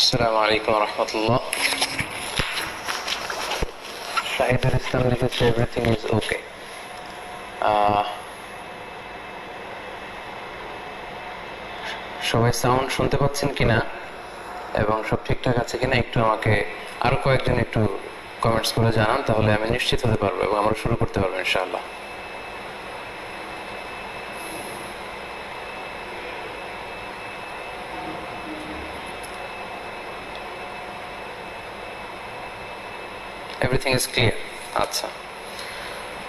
আসসালামু আলাইকুম রহমতুল্লাহ। শাহিদুল ইসলাম লিখেছে এভরিথিং ইজ ওকে। সবাই সাউন্ড শুনতে পাচ্ছেন কিনা এবং সব ঠিকঠাক আছে কিনা একটু আমাকে আরো কয়েকজন একটু কমেন্টস করে জানান, তাহলে আমি নিশ্চিত হতে পারবো এবং আমরা শুরু করতে পারবো ইনশাআল্লাহ। Everything is clear. আচ্ছা,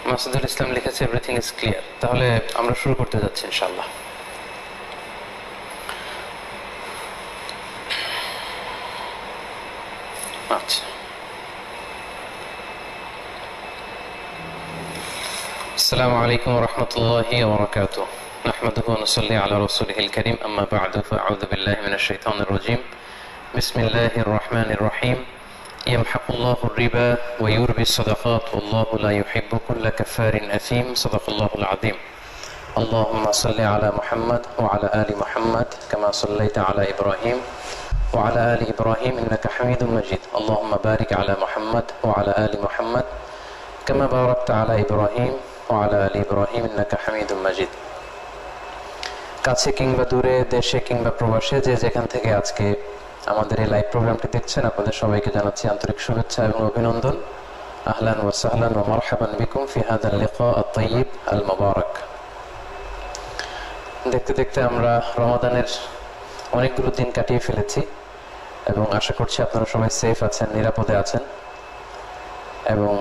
মাসুদুল ইসলাম লিখেছে এভরিথিং ইজ ক্লিয়ার। তাহলে আমরা শুরু করতে যাচ্ছি ইনশাআল্লাহ। আচ্ছা, السلام عليكم ورحمة الله وبركاته. نحمده ونصلي على رسوله الكريم، أما بعد فأعوذ بالله من الشيطان الرجيم. بسم الله الرحمن الرحيم. يمحق الله الربا ويربي الصدقات والله لا يحب كل كفار أثيم. صدق الله العظيم. اللهم صل على محمد وعلى آل محمد كما صليت على إبراهيم وعلى آل إبراهيم إنك حميد مجيد. اللهم بارك على محمد وعلى آل محمد كما باركت على إبراهيم وعلى آل إبراهيم إنك حميد مجيد. কাছে কিংবা দূরে, দেশে কিংবা প্রবাসে, যে যেখান থেকে আজকে আমাদের এই লাইভ প্রোগ্রামটি দেখছেন, আপনাদের সবাইকে জানাচ্ছি আন্তরিক শুভেচ্ছা এবং অভিনন্দন। আহলান ওয়া সাহলান ওয়া মারহাবান বিকুম ফি হাযাল লিকা আত-তাইয়িব আল মুবারাক। দেখতে দেখতে আমরা রমাদানের অনেকগুলো দিন কাটিয়ে ফেলেছি এবং আশা করছি আপনারা সবাই সেফ আছেন, নিরাপদে আছেন এবং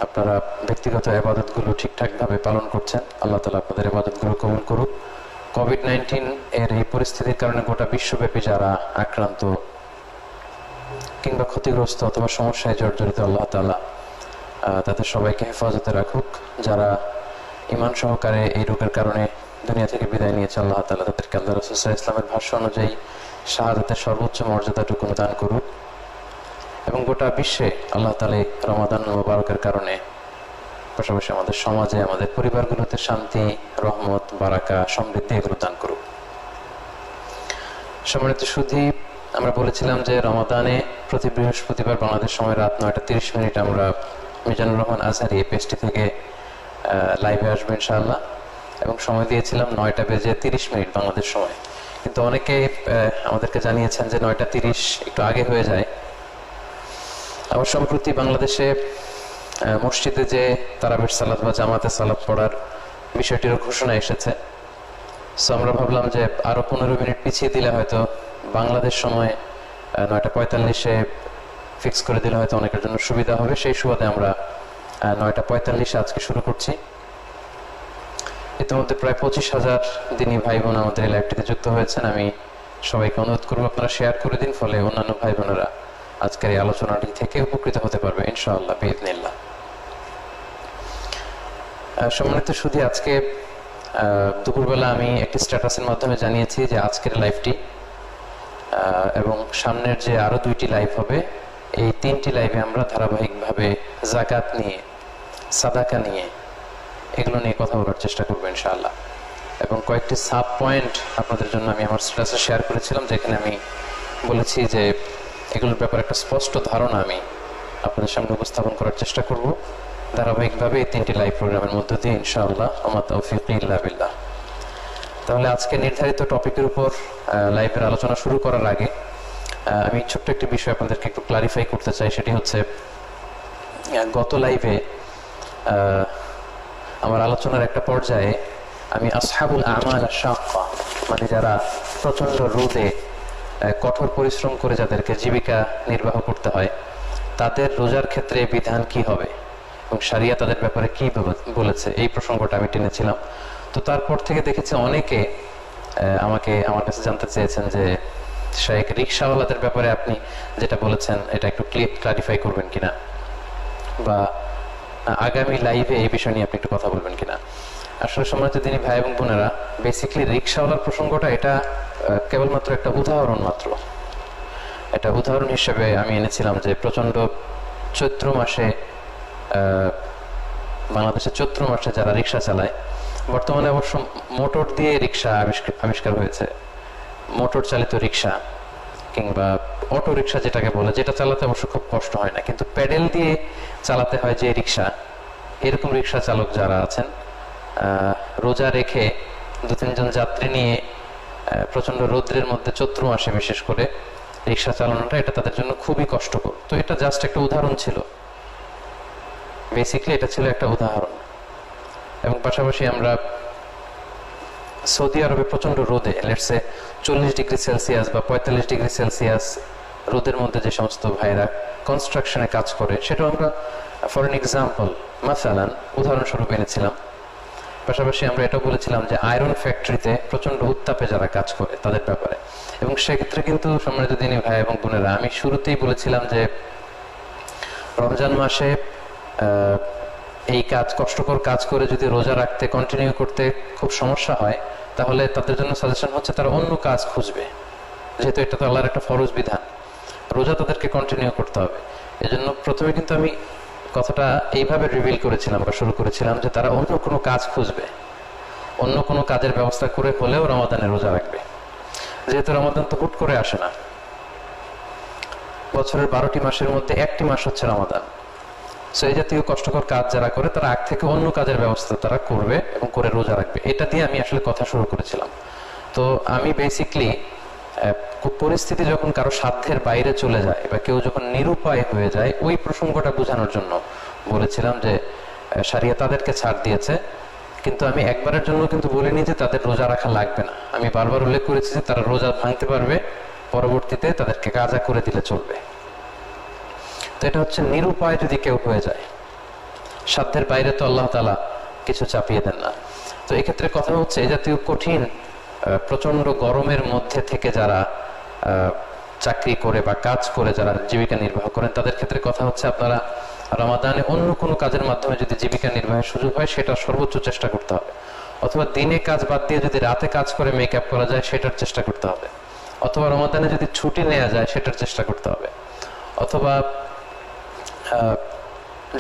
আপনারা ব্যক্তিগত ইবাদতগুলো ঠিকঠাকভাবে পালন করছেন। আল্লাহ তাআলা আপনাদের ইবাদতগুলো কবুল করুক। কোভিড-19 এর এই পরিস্থিতির কারণে গোটা বিশ্বব্যাপী যারা আক্রান্ত কিংবা ক্ষতিগ্রস্ত অথবা সমস্যায় জর্জরিত, আল্লাহ তাআলা তাদের সবাইকে হেফাজতে রাখুক। যারা ঈমান সহকারে এই রোগের কারণে দুনিয়া থেকে বিদায় নিয়েছে, আল্লাহ তাআলা তাদেরকে আল্লাহ রাসূল সাল্লাল্লাহু আলাইহি ওয়াসাল্লামের ভাষ্য অনুযায়ী শাহাদাতের সর্বোচ্চ মর্যাদাটুকু দান করুক এবং গোটা বিশ্বে আল্লাহ তাআলা রমাদান মুবারকের কারণে পাশাপাশি আমাদের সমাজে, আমাদের পরিবারগুলোতে শান্তি, রহমত, বারাকা, সমৃদ্ধি এগুলো দান করুক। সম্মানিত সুধী, আমরা বলেছিলাম যে রমাদানে প্রতি বৃহস্পতিবার বাংলাদেশ সময় রাত 9:30 আমরা মিজানুর রহমান আজহারি এই পেজটি থেকে লাইভে আসবো ইনশাআল্লাহ এবং সময় দিয়েছিলাম 9:30 বাংলাদেশ সময়। কিন্তু অনেকে আমাদেরকে জানিয়েছেন যে 9:30 একটু আগে হয়ে যায়। আবার সম্প্রতি বাংলাদেশে মসজিদে যে তারাবির সালাত বা জামাতে সালাত পড়ার বিষয়টির ঘোষণা এসেছে। সো আমরা ভাবলাম যে আরো 15 মিনিট পিছিয়ে দিলে হয়তো বাংলাদেশ সময় 9:45 ফিক্স করে দিলে হয়তো অনেকের জন্য সুবিধা হবে। সেই সুবাদে আমরা 9:45 আজকে শুরু করছি। ইতিমধ্যে প্রায় 25,000 দিনী ভাই বোন আমাদের এই লাইভটিতে যুক্ত হয়েছেন। আমি সবাইকে অনুরোধ করবো আপনারা শেয়ার করে দিন, ফলে অন্যান্য ভাই বোনেরা আজকের এই আলোচনাটি থেকে উপকৃত হতে পারবে ইনশাআল্লাহ বিইذنিল্লাহ। সম্মানিত সুধী, আজকে দুপুরবেলা আমি একটি স্ট্যাটাসের মাধ্যমে জানিয়েছি যে আজকের লাইভটি এবং সামনের যে আরো 2টি লাইভ হবে, এই 3টি লাইভে আমরা ধারাবাহিকভাবে যাকাত নিয়ে, সাদাকা নিয়ে, এগুলো নিয়ে কথা বলার চেষ্টা করবো ইনশাআল্লাহ। এবং কয়েকটি সাব পয়েন্ট আপনাদের জন্য আমি আমার স্ট্যাটাসে শেয়ার করেছিলাম, যেখানে আমি বলেছি যে এগুলোর ব্যাপারে একটা স্পষ্ট ধারণা আমি আপনাদের সামনে উপস্থাপন করার চেষ্টা করব ধারাবাহিকভাবে এই 3টি লাইভ প্রোগ্রামের মধ্য দিয়ে ইনশাআল্লাহ। ওমা তাওফীকি ইল্লা বিল্লাহ। তাহলে আজকে নির্ধারিত টপিকের উপর লাইভের আলোচনা শুরু করার আগে আমি ছোট্ট একটি বিষয় আপনাদেরকে একটু ক্লারিফাই করতে চাই। সেটি হচ্ছে, গত লাইভে আমার আলোচনার একটা পর্যায়ে আমি আসহাবুল আমাল আশ-শাক্কা, মানে যারা প্রচন্ড রোদে কঠোর পরিশ্রম করে যাদেরকে জীবিকা নির্বাহ করতে হয়, তাদের রোজার ক্ষেত্রে বিধান কি হবে এবং শরিয়া তাদের ব্যাপারে কি বলেছে, এই প্রসঙ্গটা আমি টেনেছিলাম। তো তারপর থেকে দেখেছি অনেকে আমার কাছে জানতে চেয়েছেন যে শেখ, রিকশাওয়ালাদের ব্যাপারে আপনি যেটা বলেছেন এটা একটু ক্লারিফাই করবেন কিনা, বা আগামী লাইভে এই বিষয় নিয়ে আপনি একটু কথা বলবেন কিনা। আসলে সম্মানিত দিনী ভাই এবং বোনেরা, বেসিক্যালি রিকশাওয়ালার প্রসঙ্গটা এটা কেবলমাত্র একটা উদাহরণ মাত্র। এটা উদাহরণ হিসেবে আমি এনেছিলাম যে প্রচন্ড চৈত্র মাসে, বাংলাদেশের চৈত্র মাসে যারা রিক্সা চালায়, বর্তমানে অবশ্য মোটর দিয়ে রিক্সা আবিষ্কার হয়েছে, মোটর চালিত রিক্সা। কিংবা অটো রিক্সা যেটাকে বলে, যেটা চালাতে অবশ্য খুব কষ্ট হয় না, কিন্তু প্যাডেল দিয়ে চালাতে হয় যে রিক্সা, এরকম রিক্সা চালক যারা আছেন, রোজা রেখে 2-3 জন যাত্রী নিয়ে প্রচন্ড রৌদ্রের মধ্যে চৈত্র মাসে বিশেষ করে রিক্সা চালানোটা, এটা তাদের জন্য খুবই কষ্টকর। তো এটা জাস্ট একটা উদাহরণ ছিল, বেসিক্যালি এটা ছিল একটা উদাহরণ। এবং পাশাপাশি আমরা সৌদি আরবে প্রচন্ড রোদে, লেটসে 40°C বা 45°C রোদের মধ্যে যে সমস্ত ভাইরা কনস্ট্রাকশনে কাজ করে, সেটা আমরা ফর এন এক্সাম্পল মাসালান উদাহরণস্বরূপ এনেছিলাম। পাশাপাশি আমরা এটাও বলেছিলাম যে আয়রন ফ্যাক্টরিতে প্রচন্ড উত্তাপে যারা কাজ করে তাদের ব্যাপারে। এবং সেক্ষেত্রে কিন্তু সম্মানিত দিনী ভাই এবং বোনেরা, আমি শুরুতেই বলেছিলাম যে রমজান মাসে এই কাজ, কষ্টকর কাজ করে যদি রোজা রাখতে কন্টিনিউ করতে খুব সমস্যা হয়, তাহলে তাদের জন্য সাজেশন হচ্ছে তারা অন্য কাজ খুঁজবে, যেহেতু এটা তো আল্লাহর একটা ফরজ বিধান, রোজা তাদেরকে কন্টিনিউ করতে হবে। এজন্য প্রথমে কিন্তু আমি কথাটা এইভাবে রিভিল করেছিলাম বা শুরু করেছিলাম যে তারা অন্য কোনো কাজ খুঁজবে, অন্য কোনো কাজের ব্যবস্থা করে হলেও রমাদানে রোজা রাখবে। যেহেতু রমাদান তো হুট করে আসে না, বছরের 12টি মাসের মধ্যে একটি মাস হচ্ছে রমাদান। সো এই জাতীয় কষ্টকর কাজ যারা করে, তারা আগ থেকে অন্য কাজের ব্যবস্থা তারা করবে এবং করে রোজা রাখবে। এটা দিয়ে আমি আসলে কথা শুরু করেছিলাম। তো আমি বেসিকলি পরিস্থিতি যখন কারো সাধ্যের বাইরে চলে যায় বা কেউ যখন নিরুপায় হয়ে যায়, ওই প্রসঙ্গটা বোঝানোর জন্য বলেছিলাম যে শরিয়া তাদেরকে ছাড় দিয়েছে, কিন্তু আমি একবারের জন্য কিন্তু বলিনি যে তাদের রোজা রাখা লাগবে না। আমি বারবার উল্লেখ করেছি যে তারা রোজা ভাঙতে পারবে, পরবর্তীতে তাদেরকে কাজা করে দিলে চলবে। তো এটা হচ্ছে নিরুপায় যদি কেউ হয়ে যায়, সাধ্যের বাইরে তো আল্লাহ তাআলা কিছু চাপিয়ে দেন না। তো এক্ষেত্রে কথা হচ্ছে এই জাতীয় কঠিন প্রচন্ড গরমের মধ্যে থেকে যারা চাকরি করে বা কাজ করে যারা জীবিকা নির্বাহ করেন, তাদের ক্ষেত্রে কথা হচ্ছে আপনারা রমাদানে অন্য কোনো কাজের মাধ্যমে যদি জীবিকা নির্বাহের সুযোগ হয়, সেটা সর্বোচ্চ চেষ্টা করতে হবে। অথবা দিনে কাজ বাদ দিয়ে যদি রাতে কাজ করে মেকআপ করা যায়, সেটার চেষ্টা করতে হবে। অথবা রমাদানে যদি ছুটি নেওয়া যায়, সেটার চেষ্টা করতে হবে। অথবা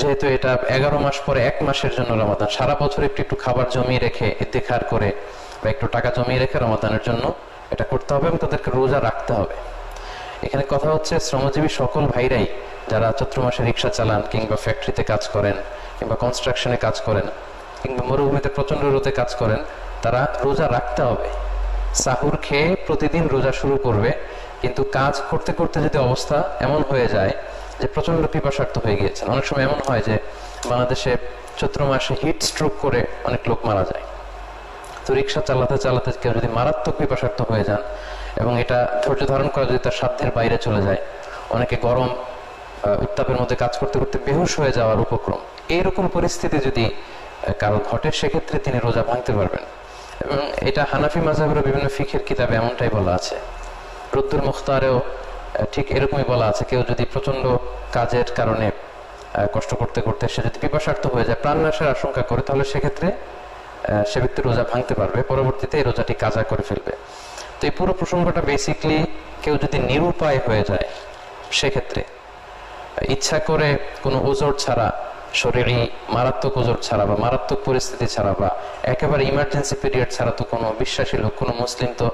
যেহেতু এটা 11 মাস পরে 1 মাসের জন্য রমাদান, সারা বছর একটু একটু খাবার জমিয়ে রেখে, ইদ্তিখার করে বা একটু টাকা জমিয়ে রেখে রমাদানের জন্য এটা করতে হবে এবং তাদেরকে রোজা রাখতে হবে। এখানে কথা হচ্ছে শ্রমজীবী সকল ভাইরাই যারা চৈত্র মাসে রিক্সা চালান, কিংবা ফ্যাক্টরিতে কাজ করেন, কিংবা কনস্ট্রাকশনে কাজ করেন, কিংবা মরুভূমিতে প্রচন্ড রোদে কাজ করেন, তারা রোজা রাখতে হবে। সাহুর খেয়ে প্রতিদিন রোজা শুরু করবে, কিন্তু কাজ করতে করতে যদি অবস্থা এমন হয়ে যায় যে প্রচন্ড পিপাসার্থ হয়ে গিয়েছেন, অনেক সময় এমন হয় যে বাংলাদেশে চৈত্র মাসে হিট স্ট্রোক করে অনেক লোক মারা যায়। তো রিক্সা চালাতে চালাতে কেউ যদি মারাত্মক পিপাসার্থ হয়ে যান এবং এটা ধৈর্য ধারণ করা যদি তার সাধ্যের বাইরে চলে যায়, অনেকে গরম উত্তাপের মধ্যে কাজ করতে করতে বেহুশ হয়ে যাওয়ার উপক্রম, এইরকম পরিস্থিতি যদি কারো ঘটে, সেক্ষেত্রে তিনি রোজা ভাঙতে পারবেন। এবং এটা হানাফি মাযহাবের বিভিন্ন ফিকহের কিতাবে এমনটাই বলা আছে। রুদ্দুল মুখতারেও ঠিক এরকমই বলা আছে, কেউ যদি প্রচন্ড কাজের কারণে কষ্ট করতে করতে সে যদি পিপাসার্থ হয়ে যায়, প্রাণনাশের আশঙ্কা করে, তাহলে সেক্ষেত্রে সে ব্যক্তি রোজা ভাঙতে পারবে, পরবর্তীতে এই রোজাটি কাজা করে ফেলবে। তো এই পুরো প্রসঙ্গটা বেসিকলি কেউ যদি নিরুপায় হয়ে যায়, সেক্ষেত্রে ইচ্ছা করে কোনো ওজর ছাড়া, শরীরে মারাত্মক ওজর ছাড়া বা মারাত্মক পরিস্থিতি ছাড়া বা একেবারে ইমার্জেন্সি পিরিয়ড ছাড়া তো কোনো বিশ্বাসী লোক, কোনো মুসলিম তো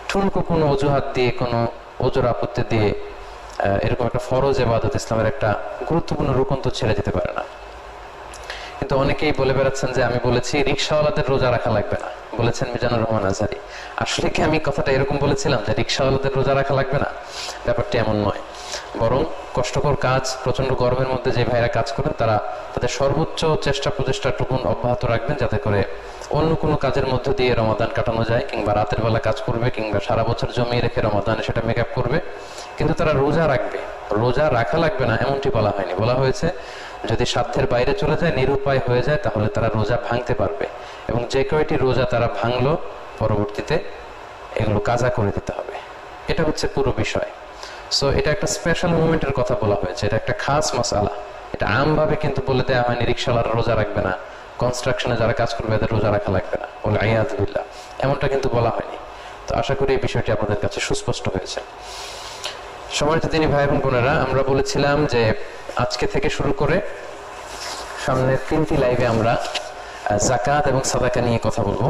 ঠুনকো কোনো অজুহাত দিয়ে, কোনো ওজোর আপত্তি দিয়ে এরকম একটা ফরজ ইবাদত, ইসলামের একটা গুরুত্বপূর্ণ রুকন তো ছেড়ে দিতে পারে না। কিন্তু অনেকেই বলে বেড়াচ্ছেন যে আমি বলেছি রিক্সাওয়ালাদের রোজা রাখা লাগবে না, বলেছেন মিজানুর রহমান আজহারী। আসলে কি আমি কথাটা এরকম বলেছিলাম যে রিক্সাওয়ালাদের রোজা রাখা লাগবে না? ব্যাপারটি এমন নয়, বরং কষ্টকর কাজ, প্রচন্ড গরমের মধ্যে যে ভাইরা কাজ করেন, তারা তাদের সর্বোচ্চ চেষ্টা প্রচেষ্টাটুকুন অব্যাহত রাখবেন, যাতে করে অন্য কোনো কাজের মধ্য দিয়ে রমাদান কাটানো যায়, কিংবা রাতের বেলা কাজ করবে, কিংবা সারা বছর জমিয়ে রেখে রমাদানে সেটা মেকআপ করবে, কিন্তু তারা রোজা রাখবে। রোজা রাখা লাগবে না এমনটি বলা হয়নি, বলা হয়েছে যদি সাধ্যের বাইরে চলে যায়, নিরুপায় হয়ে যায়, তাহলে তারা রোজা ভাঙতে পারবে। এবং যে কয়টি রোজা তারা ভাঙলো, পরবর্তীতে এগুলো কাজা করে দিতে হবে। এটা হচ্ছে পুরো বিষয়। সো এটা একটা স্পেশাল মুভমেন্টের কথা বলা হয়েছে, এটা একটা খাস মাসালা। এটা আমভাবে কিন্তু বলে দেওয়া হয়নি রিক্সাওয়ালারা রোজা রাখবে না, কনস্ট্রাকশনে যারা কাজ করবে এদের রোজা রাখা লাগবে না, বলে আইয়াযুবিল্লাহ, এমনটা কিন্তু বলা হয়নি। তো আশা করি এই বিষয়টি আপনাদের কাছে সুস্পষ্ট হয়েছে। সম্মানিত দিনী ভাই এবং বোনেরা, আমরা বলেছিলাম যে আজকে থেকে শুরু করে সামনের 3টি লাইভে আমরা যাকাত এবং সাদাকা নিয়ে কথা বলবো।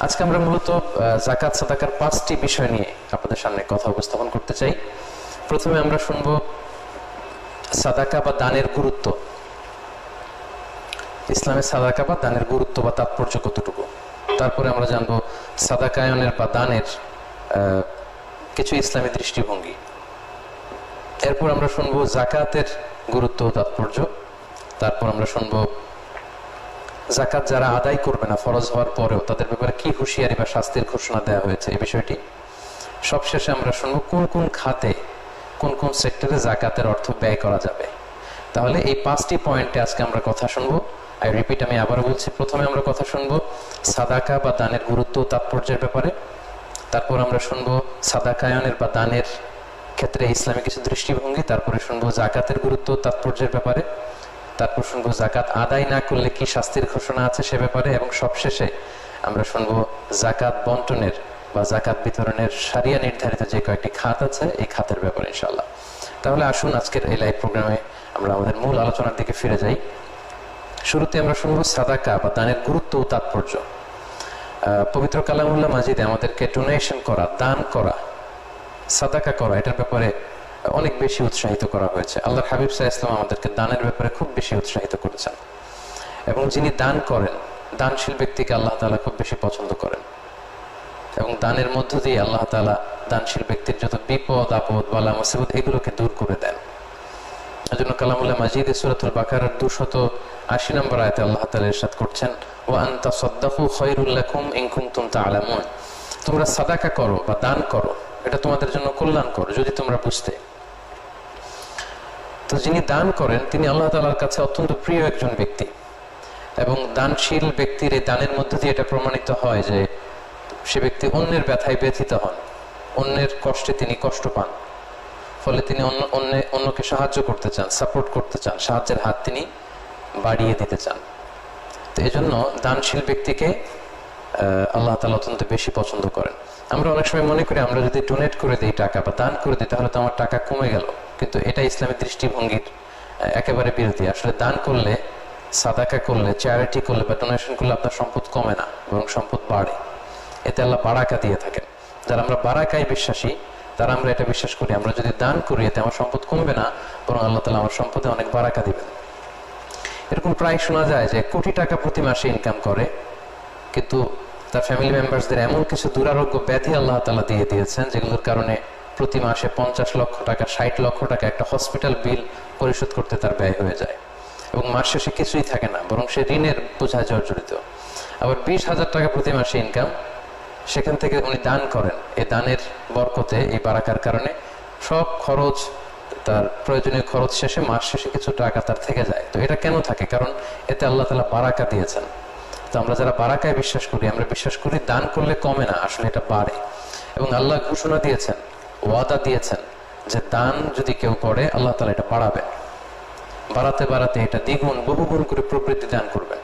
আজকে আমরা মূলত যাকাত সাদাকার 5টি বিষয় নিয়ে আপনাদের সামনে কথা উপস্থাপন করতে চাই। প্রথমে আমরা শুনব সাদাকা বা দানের গুরুত্ব। ইসলামে সাদাকা বা দানের গুরুত্ব বা তাৎপর্য কতটুকু। তারপরে আমরা জানবো সাদাকায়নের বা দানের কিছু ইসলামী দৃষ্টিভঙ্গি। এরপর আমরা শুনবো যাকাতের গুরুত্ব ও তাৎপর্য। তারপর আমরা শুনবো যাকাত যারা আদায় করবে না ফরজ হওয়ার পরেও তাদের ব্যাপারে কি হুঁশিয়ারি বা শাস্তির ঘোষণা দেওয়া হয়েছে এই বিষয়টি। সবশেষে আমরা শুনবো কোন কোন খাতে কোন কোন সেক্টরে যাকাতের অর্থ ব্যয় করা যাবে। তাহলে এই 5টি পয়েন্টে আজকে আমরা কথা শুনবো। আই রিপিট, আমি আবারও বলছি, প্রথমে আমরা কথা শুনবো সাদাকা বা দানের গুরুত্ব ও তাৎপর্যের ব্যাপারে। তারপর আমরা শুনবো সাদাকায়নের বা দানের ক্ষেত্রে ইসলামী কিছু দৃষ্টিভঙ্গি। তারপরে শুনবো যাকাতের গুরুত্ব ও তাৎপর্যের ব্যাপারে। তারপর শুনবো যাকাত আদায় না করলে কি শাস্তির ঘোষণা আছে সে ব্যাপারে। এবং সবশেষে আমরা শুনবো যাকাত বন্টনের বা যাকাত বিতরণের শরিয়া নির্ধারিত যে কয়েকটি খাত আছে এই খাতের ব্যাপারে ইনশাআল্লাহ। তাহলে আসুন আজকের এই লাইভ প্রোগ্রামে আমরা আমাদের মূল আলোচনার দিকে ফিরে যাই। শুরুতে আমরা শুনবো সাদাকা বা দানের গুরুত্ব ও তাৎপর্য। পবিত্র কালামুল্লাহ মাজিদে আমাদেরকে ডোনেশন করা, দান করা, সাদাকা করা এটার ব্যাপারে অনেক বেশি উৎসাহিত করা হয়েছে। আল্লাহর হাবিব সাল্লাল্লাহু আলাইহি ওয়াসাল্লাম আমাদেরকে দানের ব্যাপারে খুব বেশি উৎসাহিত করেছেন। এবং যিনি দান করেন, দানশীল ব্যক্তিকে আল্লাহ তাআলা খুব বেশি পছন্দ করেন। এবং দানের মধ্য দিয়ে আল্লাহ তাআলা দানশীল ব্যক্তির যত বিপদ আপদ বালা মুসিবত এগুলোকে দূর করে দেন। এজন্য কালামুল্লাহ মাজিদে সূরাতুল বাকারার 280 নম্বর আয়াতে আল্লাহ তাআলা ইরশাদ করছেন, ওয়া আন তাসাদ্দাকু খায়রুল লাকুম ইন কুনতুম তা'লামুন। তোমরা সাদাকা করো বা দান করো, এটা তোমাদের জন্য কল্যাণকর যদি তোমরা বুঝতে। তো যিনি দান করেন তিনি আল্লাহ তাআলার কাছে অত্যন্ত প্রিয় একজন ব্যক্তি। এবং দানশীল ব্যক্তির এই দানের মধ্যে দিয়ে এটা প্রমাণিত হয় যে সে ব্যক্তি অন্যের ব্যথায় ব্যথিত হন, অন্যের কষ্টে তিনি কষ্ট পান, ফলে তিনি অন্যকে সাহায্য করতে চান, সাপোর্ট করতে চান, সাহায্যের হাত তিনি বাড়িয়ে দিতে চান। তো এই জন্য দানশীল ব্যক্তিকে আল্লাহ তাআলা অত্যন্ত বেশি পছন্দ করেন। আমরা অনেক সময় মনে করি আমরা যদি ডোনেট করে দিই টাকা বা দান করে দিই তাহলে তো আমার টাকা কমে গেল, কিন্তু এটা ইসলামের দৃষ্টিভঙ্গির একেবারে বিরোধী। আসলে দান করলে, সাদাকা করলে, চ্যারিটি করলে বা ডোনেশন করলে আপনার সম্পদ কমে না, বরং সম্পদ বাড়ে। এতে আল্লাহ বারাকা দিয়ে থাকেন। যারা আমরা বারাকায় বিশ্বাসী তারা আমরা এটা বিশ্বাস করি, আমরা যদি দান করি এতে আমার সম্পদ কমবে না, বরং আল্লাহ তাআলা আমার সম্পদে অনেক বারাকা দিবেন। এরকম প্রায় শোনা যায় যে কোটি টাকা প্রতি মাসে ইনকাম করে, কিন্তু তার ফ্যামিলি মেম্বারসদের এমন কিছু দুরারোগ্য ব্যাধি আল্লাহ তাআলা দিয়ে দিয়েছেন যেগুলোর কারণে প্রতি মাসে 50 লক্ষ টাকা 60 লক্ষ টাকা একটা হসপিটাল বিল পরিশোধ করতে তার ব্যয় হয়ে যায়। এবং মাস শেষে কিছুই থাকে না, বরং সে ঋণের বোঝায় জর্জরিত। আবার 20,000 টাকা প্রতি মাসে ইনকাম, সেখান থেকে উনি দান করেন। এই দানের বরকতে, এই বারাকার কারণে সব খরচ, তার প্রয়োজনীয় খরচ শেষে মাস শেষে কিছু টাকা তার থেকে যায়। তো এটা কেন থাকে? কারণ এতে আল্লাহ তাআলা বারাকা দিয়েছেন। তো আমরা যারা বারাকায় বিশ্বাস করি, আমরা বিশ্বাস করি দান করলে কমে না, আসলে এটা বাড়ে। এবং আল্লাহ ঘোষণা দিয়েছেন, ওয়াদা দিয়েছেন যে দান যদি কেউ করে আল্লাহ তাআলা এটা বাড়াবেন, বাড়াতে বাড়াতে এটা দ্বিগুণ বহুগুণ করে প্রবৃদ্ধি দান করবেন।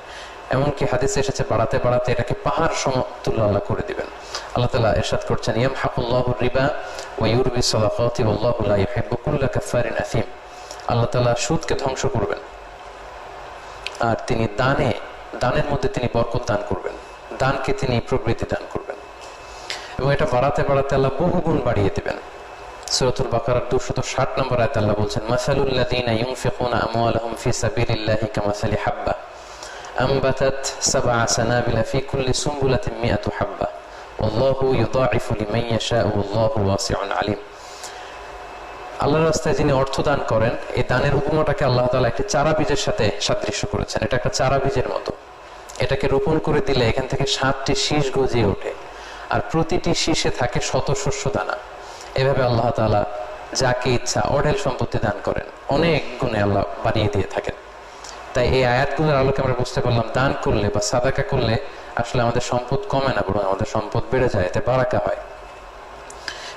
এমনকি হাদিসে এসেছে বাড়াতে বাড়াতে এটাকে পাহাড় সমতুল্য আল্লাহ করে দিবেন। আল্লাহ তাআলা ইরশাদ করছেন, ইয়ামহাকুল্লাহু রিবা ওয়া ইউরবি সাদাকাতি ওয়াল্লাহু লা ইউহিব্বু কুল্লা কাফফারিন আথিম। আল্লাহ তাআলা সুদকে ধ্বংস করবেন আর তিনি দানের মধ্যে তিনি বরকত দান করবেন, দানকে তিনি প্রবৃদ্ধি দান করবেন। এবং এটা বাড়াতে বাড়াতে আল্লাহ বহুগুণ বাড়িয়ে দিবেন। সূরাতুল বাকারার 260 নম্বর আয়াতে আল্লাহ বলছেন, মাসালুল লাযীনা ইউনফিকুনা আমওয়ালাহুম ফি সাবিলিল্লাহি কামাসালি হাব্বা আনবাতাত সাবআ সানাবিলা ফি কুল্লি সুমবুলাতিন মিআতু হাব্বা ওয়াল্লাহু ইউদাঈফু লিমান ইয়াশাউ ওয়াল্লাহু ওয়াসিউন আলীম। আল্লাহর রাস্তায় যিনি অর্থ দান করেন, এই দানের উপমাটাকে আল্লাহ তাআলা একটি চারা বীজের সাথে সাদৃশ্য করেছেন। এটা একটা চারা বীজের মতো। এটাকে রোপণ করে দিলে এখান থেকে 7টি শীষ গজিয়ে ওঠে, আর প্রতিটি শীষে থাকে শত শস্য দানা। এভাবে আল্লাহ তাআলা যাকে ইচ্ছা অঢেল সম্পত্তি দান করেন, অনেক গুণে আল্লাহ বাড়িয়ে দিয়ে থাকেন। তাই এই আয়াতগুলোর আলোকে আমরা বুঝতে পারলাম দান করলে বা সাদাকা করলে আসলে আমাদের সম্পদ কমে না, বরং আমাদের সম্পদ বেড়ে যায়, এতে বারাকা হয়।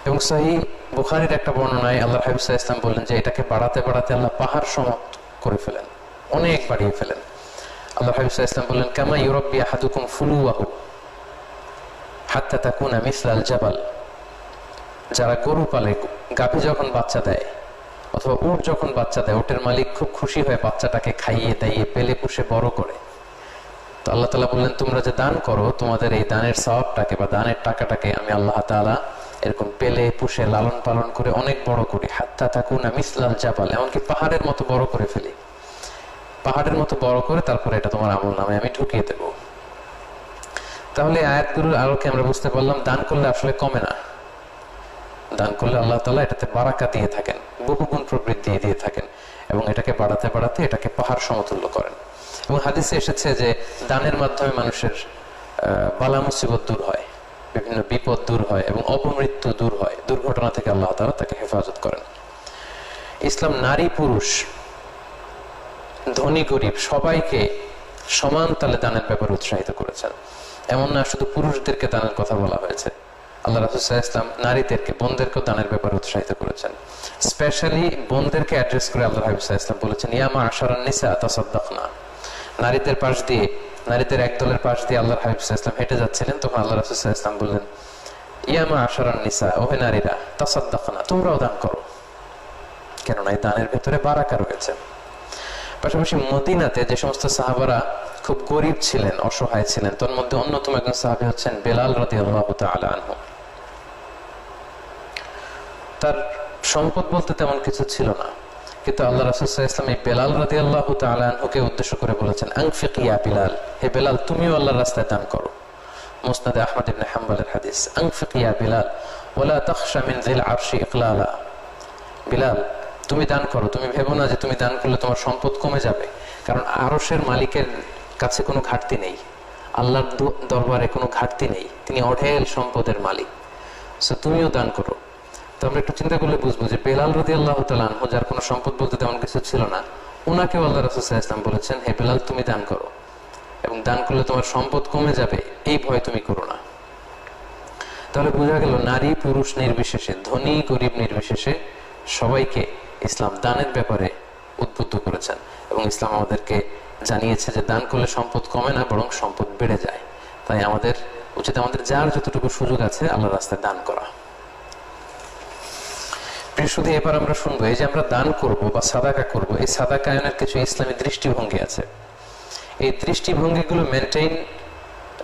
এবং সহিহ বুখারীর একটা বর্ণনায় আল্লাহর হাবিব সাল্লাল্লাহু আলাইহি ওয়াসাল্লাম বললেন যে এটাকে বাড়াতে বাড়াতে আল্লাহ পাহাড় সম করে ফেলেন, অনেক বাড়িয়ে ফেলেন। আল্লাহর হাবিব সাল্লাল্লাহু আলাইহি ওয়াসাল্লাম বললেন, কামা ইউরাব্বি আহাদুকুম ফুলুয়াহু হাত্তা তাকুনা মিসলাল জাবাল। যারা গরু পালে, গাভী যখন বাচ্চা দেয় অথবা উট যখন বাচ্চা দেয়, উটের মালিক খুব খুশি হয়ে বাচ্চাটাকে খাইয়ে দাইয়ে পেলে পুষে বড় করে। তো আল্লাহ তাআলা বললেন, তোমরা যে দান করো, তোমাদের এই দানের সওয়াবটাকে বা দানের টাকাটাকে আমি আল্লাহ তাআলা এরকম পেলে পুষে লালন পালন করে অনেক বড় করি, হাত্তা তাকুনা মিসলাল জাবাল, এমনকি পাহাড়ের মতো বড় করে ফেলি, পাহাড়ের মতো বড় করে তারপরে এটা তোমার আমল নামে আমি ঢুকিয়ে দেব। তাহলে আয়াতগুলোর আলোকে আমরা বুঝতে পারলাম দান করলে আসলে কমে না, দান করলে আল্লাহ তাআলা এটাতে বারাকা দিয়ে থাকেন, বহুগুণ প্রবৃদ্ধি দিয়ে থাকেন, এবং এটাকে বাড়াতে বাড়াতে এটাকে পাহাড় সমতুল্য করেন। এবং হাদিসে এসেছে যে দানের মাধ্যমে মানুষের বালা মুসিবত দূর হয়, বিভিন্ন বিপদ দূর হয়, এবং অপমৃত্যু দূর হয়, দুর্ঘটনা থেকে আল্লাহ তাআলা তাকে হেফাজত করেন। ইসলাম নারী পুরুষ, ধনী গরিব সবাইকে সমান তালে দানের ব্যাপারে উৎসাহিত করেছেন। এমন না শুধু পুরুষদেরকে দানের কথা বলা হয়েছে, আল্লাহ রাসূল সাল্লাল্লাহু আলাইহি ওয়াসাল্লাম নারীদেরকে, বোনদেরকেও দানের ব্যাপারে উৎসাহিত করেছেন। স্পেশালি বোনদেরকে অ্যাড্রেস করে আল্লাহ রাসূল সাল্লাল্লাহু আলাইহি ওয়াসাল্লাম বলেছেন, ইয়া মা'আশারান নিসা তাসাদ্দাকনা। নারীদের পাশ দিয়ে, নারীদের একদলের পাশ দিয়ে আল্লাহর হাবিব সাল্লাল্লাহু আলাইহি ওয়াসাল্লাম হেঁটে যাচ্ছিলেন, তখন আল্লাহ রাসূল সাল্লাল্লাহু আলাইহি ওয়াসাল্লাম বললেন, ইয়া মা'আশারান নিসা, ওহে নারীরা, তাসাদ্দাকনা, তোমরাও দান করো, কেননা এই দানের ভেতরে বারাকা রয়েছে। পাশাপাশি মদিনাতে যে সমস্ত সাহাবারা খুব গরিব ছিলেন, অসহায় ছিলেন, তার মধ্যে অন্যতম একজন সাহাবী হচ্ছেন বেলাল রাদিয়াল্লাহু তাআলা আনহু। তার সম্পদ বলতে তেমন কিছু ছিল না, কিন্তু আল্লাহ রাসূল সাল্লাল্লাহু আলাইহি ওয়াসাল্লাম এই বেলাল রাদিয়াল্লাহু তাআলা আনহুকে উদ্দেশ্য করে বলেছেন, আনফিক ইয়া বেলাল, হে বেলাল তুমিও আল্লাহর রাস্তায় দান করো। মুসনাদে আহমদ ইবনে হাম্বলের হাদিস, আনফিক ইয়া বেলাল ওয়ালা তাখশা মিন যিল আরশি ইকলালা। বেলাল তুমি দান করো, তুমি ভেবো না যে তুমি দান করলে তোমার সম্পদ কমে যাবে, কারণ আরশের মালিকের কাছে কোনো ঘাটতি নেই, আল্লাহর দরবারে কোনো ঘাটতি নেই, তিনি অঢেল সম্পদের মালিক। সো তুমিও দান করো। তো আমরা একটু চিন্তা করলে বুঝবো যে বেলাল রাদিয়াল্লাহু তাআলা আনহু, যার কোনো সম্পদ বলতে তেমন কিছু ছিল না, উনাকেও আল্লাহ রাসূল সাল্লাল্লাহু আলাইহি ওয়াসাল্লাম বলেছেন, হে বেলাল তুমি দান করো, এবং দান করলে তোমার সম্পদ কমে যাবে এই ভয় তুমি করো না। তাহলে বোঝা গেল নারী পুরুষ নির্বিশেষে, ধনী গরিব নির্বিশেষে সবাইকে ইসলাম দানের ব্যাপারে উদ্বুদ্ধ করেছেন, এবং ইসলাম আমাদেরকে জানিয়েছে যে দান করলে সম্পদ কমে না, বরং সম্পদ বেড়ে যায়। তাই আমাদের উচিত আমাদের যার যতটুকু সুযোগ আছে আল্লাহর রাস্তায় দান করা। শুধু এবার আমরা শুনবো, এই যে আমরা দান করব বা সাদাকা করব, এই সাদাকায়নের কিছু ইসলামী দৃষ্টিভঙ্গি আছে। এই দৃষ্টিভঙ্গিগুলো মেনটেইন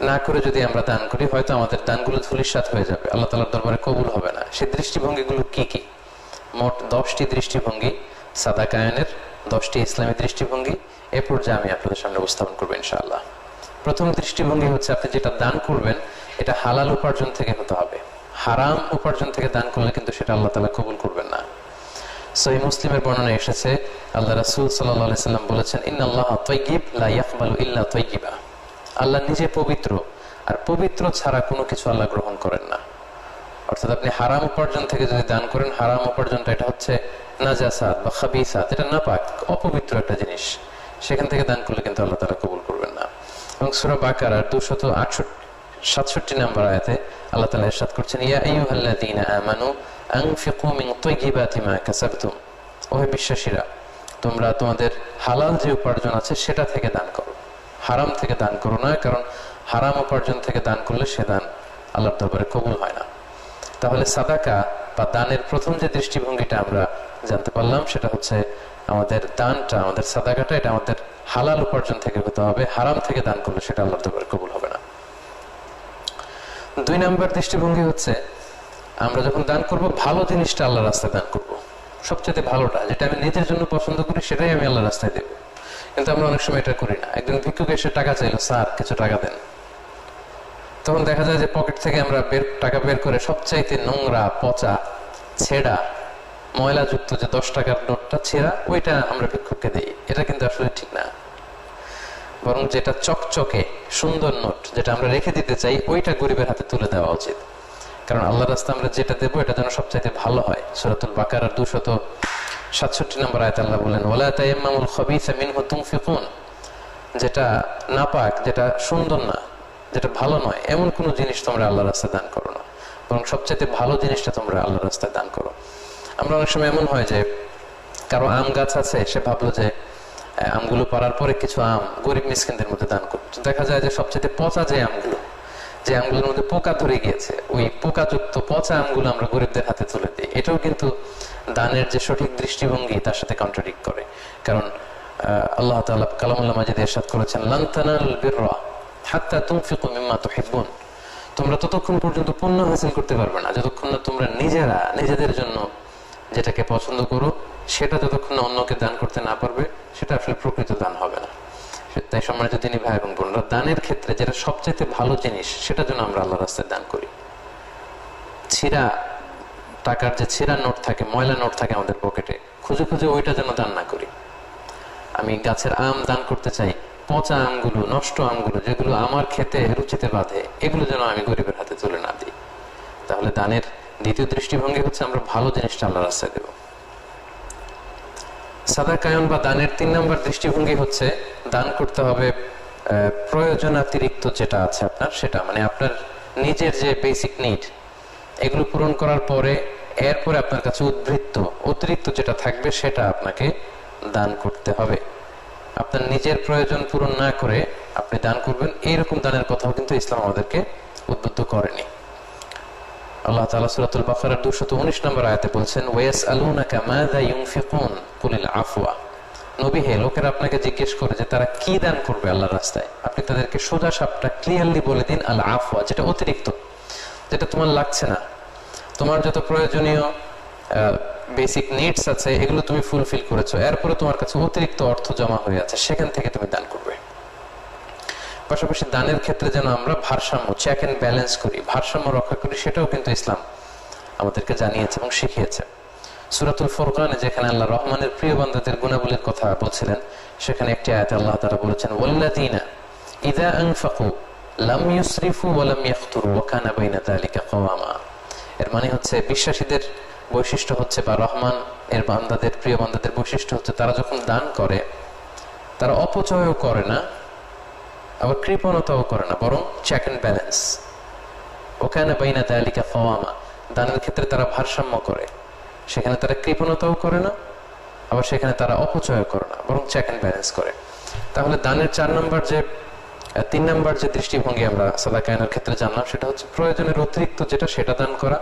না করে যদি আমরা দান করি, হয়তো আমাদের দানগুলো ধূলিসাৎ হয়ে যাবে, আল্লাহ তাআলার দরবারে কবুল হবে না। সেই দৃষ্টিভঙ্গিগুলো কি কি? মোট 10টি দৃষ্টিভঙ্গি, সাদাকায়নের 10টি ইসলামী দৃষ্টিভঙ্গি এ পর্যায়ে আমি আপনাদের সামনে উপস্থাপন করবো ইনশাআল্লাহ। প্রথম দৃষ্টিভঙ্গি হচ্ছে, আপনি যেটা দান করবেন এটা হালাল উপার্জন থেকে হতে হবে। হারাম উপার্জন থেকে দান করলে কিন্তু সেটা আল্লাহ তাআলা কবুল করবেন না। সহিহ মুসলিমের বর্ণনায় এসেছে, আল্লাহ রাসূল সাল্লাল্লাহু আলাইহি সাল্লাম বলেছেন, ইন্নাল্লাহা তাইয়্যিব লা ইয়াকবালু ইল্লা তাইয়্যিবা। আল্লাহ নিজে পবিত্র, আর পবিত্র ছাড়া কোনো কিছু আল্লাহ গ্রহণ করেন না। অর্থাৎ আপনি হারাম উপার্জন থেকে যদি দান করেন, হারাম উপার্জনটা এটা হচ্ছে নাজাসাত বা খাবিসাত, এটা নাপাক, অপবিত্র একটা জিনিস, সেখান থেকে দান করলে কিন্তু আল্লাহ তাআলা কবুল করবেন না। এবং সূরা বাকারার 267 নম্বর আয়াতে আল্লাহ তাআলা ইরশাদ করছেন, ইয়া আইয়ুহাল্লাযীনা আমানু আনফিকু মিন তাইয়্যিবাতি মা কাসাবতুম। ওহে বিশ্বাসীরা, তোমরা তোমাদের হালাল যে উপার্জন আছে সেটা থেকে দান করো, হারাম থেকে দান করো না, কারণ হারাম উপার্জন থেকে দান করলে সে দান আল্লাহর দরবারে কবুল হয় না। তাহলে সাদাকা বা দানের প্রথম যে দৃষ্টিভঙ্গিটা আমরা জানতে পারলাম, সেটা হচ্ছে আমাদের দানটা, আমাদের সাদাকাটা এটা আমাদের হালাল উপার্জন থেকে হতে হবে, হারাম থেকে দান করলে সেটা আল্লাহর দরবারে কবুল হবে না। 2 নম্বর দৃষ্টিভঙ্গি হচ্ছে, আমরা যখন দান করব ভালো জিনিসটা আল্লাহর রাস্তায় দান করব, সবচেয়ে ভালোটা, যেটা আমি নিজের জন্য পছন্দ করি সেটাই আমি আল্লাহর রাস্তায় দেব। কিন্তু আমরা অনেক সময় এটা করি না। একজন ভিক্ষুক এসে টাকা চাইলো, স্যার কিছু টাকা দেন, তখন দেখা যায় যে পকেট থেকে আমরা টাকা বের করে সবচাইতে নোংরা, পচা, ছেঁড়া, ময়লাযুক্ত যে 10 টাকার নোটটা ছেঁড়া, ওইটা আমরা ভিক্ষুককে দিই। এটা কিন্তু আসলে ঠিক না, বরং যেটা চকচকে সুন্দর নোট, যেটা আমরা রেখে দিতে চাই, ওইটা গরিবের হাতে তুলে দেওয়া উচিত। কারণ আল্লাহর রাস্তায় আমরা যেটা দেবো এটা যেন সবচাইতে ভালো হয়। সূরাতুল বাকারার 267 নম্বর আয়াতে আল্লাহ বলেন, ওয়ালা তায়াম্মামুল খাবিসা মিনহু তুনফিকুন। যেটা নাপাক, যেটা সুন্দর না, যেটা ভালো নয়, এমন কোনো জিনিস তোমরা আল্লাহর রাস্তায় দান করো না, বরং সবচাইতে ভালো জিনিসটা তোমরা আল্লাহর রাস্তায় দান করো। আমরা অনেক সময় এমন হয় যে কারো আম গাছ আছে, সে ভাবলো যে আমগুলো পাড়ার পরে কিছু আম গরিব মিসকিনদের মধ্যে দান করবো। দেখা যায় যে সবচেয়ে পচা যে আমগুলো, যে আমগুলোর মধ্যে পোকা ধরে গিয়েছে, ওই পোকাযুক্ত পচা আমগুলো আমরা গরিবদের হাতে তুলে দিই। এটাও কিন্তু দানের যে সঠিক দৃষ্টিভঙ্গি তার সাথে কন্ট্রাডিক্ট করে। কারণ আল্লাহ তাআলা কালামুল্লাহ মাজিদে ইরশাদ করেছেন, লান তানালুল বিররা হাত্তা তুনফিকু মিম্মা তুহিব্বুন, তোমরা ততক্ষণ পর্যন্ত পুণ্য হাসিল করতে পারবে না যতক্ষণ না তোমরা নিজেরা নিজেদের জন্য যেটাকে পছন্দ করো সেটা যতক্ষণ না অন্যকে দান করতে না পারবে, সেটা আসলে প্রকৃত দান হবে না। তাই সম্মানিত দিনী ভাই এবং বোনরা, দানের ক্ষেত্রে যেটা সবচাইতে ভালো জিনিস সেটা যেন আমরা আল্লাহর রাস্তায় দান করি। ছিঁড়া টাকার যে ছিঁড়া নোট থাকে, ময়লা নোট থাকে আমাদের পকেটে, খুঁজে খুঁজে ওইটা যেন দান না করি। আমি গাছের আম দান করতে চাই, পচা আমগুলো, নষ্ট আমগুলো যেগুলো আমার খেতে রুচিতে বাঁধে, এগুলো যেন আমি গরিবের হাতে তুলে না দিই। তাহলে দানের দ্বিতীয় দৃষ্টিভঙ্গি হচ্ছে আমরা ভালো জিনিসটা আল্লাহর রাস্তায় দেব। সাদাকায়ন বা দানের 3 নম্বর দৃষ্টিভঙ্গি হচ্ছে দান করতে হবে প্রয়োজনাতিরিক্ত যেটা আছে আপনার, সেটা মানে আপনার নিজের যে বেসিক নিড এগুলো পূরণ করার পরে এরপরে আপনার কাছে অতিরিক্ত যেটা থাকবে সেটা আপনাকে দান করতে হবে। আপনার নিজের প্রয়োজন পূরণ না করে আপনি দান করবেন, এইরকম দানের কথাও কিন্তু ইসলাম আমাদেরকে উদ্বুদ্ধ করেনি। আল্লাহ তাআলা সূরাতুল বাকারার 219 নম্বর আয়াতে বলছেন, ওয়ায়াসআলুনাকা মাযা ইউনফিকুন কুলিল আফওয়া। নবী হে, লোকেরা আপনাকে জিজ্ঞেস করে যে তারা কি দান করবে আল্লাহর রাস্তায়, আপনি তাদেরকে সোজা সাপটা ক্লিয়ারলি বলে দিন আল আফওয়া, যেটা অতিরিক্ত, যেটা তোমার লাগছে না, তোমার যত প্রয়োজনীয় বেসিক নিডস আছে এগুলো তুমি ফুলফিল করেছো, এরপরে তোমার কাছে অতিরিক্ত অর্থ জমা হয়ে আছে, সেখান থেকে তুমি দান করবে। পাশাপাশি দানের ক্ষেত্রে যেন আমরা ভারসাম্য, চেক এন্ড ব্যালেন্স করি, ভারসাম্য রক্ষা করি, সেটাও কিন্তু ইসলাম আমাদেরকে জানিয়েছে এবং শিখিয়েছে। সূরাতুল ফুরকানে যেখানে আল্লাহ রহমানের প্রিয় বান্দাদের গুণাবলীর কথা বলছিলেন, সেখানে একটি আয়াতে আল্লাহ তাআলা বলেছেন, ওয়াল্লাযীনা ইযা আনফাকু লাম ইউসরিফু ওয়া লাম ইয়াখতুরু ওয়া কানা বাইনা যালিকা কাওয়ামা। এর মানে হচ্ছে বিশ্বাসীদের বৈশিষ্ট্য হচ্ছে, বা রহমান এর বান্দাদের, প্রিয় বান্দাদের বৈশিষ্ট্য হচ্ছে, তারা যখন দান করে তারা অপচয়ও করে না, আবার কৃপণতাও করে না, বরং চেক এন্ড ব্যালেন্স। ওখানে বাইনা যালিকা কাওয়ামা, দানের ক্ষেত্রে তারা ভারসাম্য করে, সেখানে তারা কৃপণতাও করে না, আবার সেখানে তারা অপচয় করে না, বরং চেক এন্ড ব্যালেন্স করে। তাহলে দানের 3 নম্বর যে দৃষ্টিভঙ্গি আমরা সাদাকায়নের ক্ষেত্রে জানলাম, সেটা হচ্ছে প্রয়োজনের অতিরিক্ত যেটা সেটা দান করা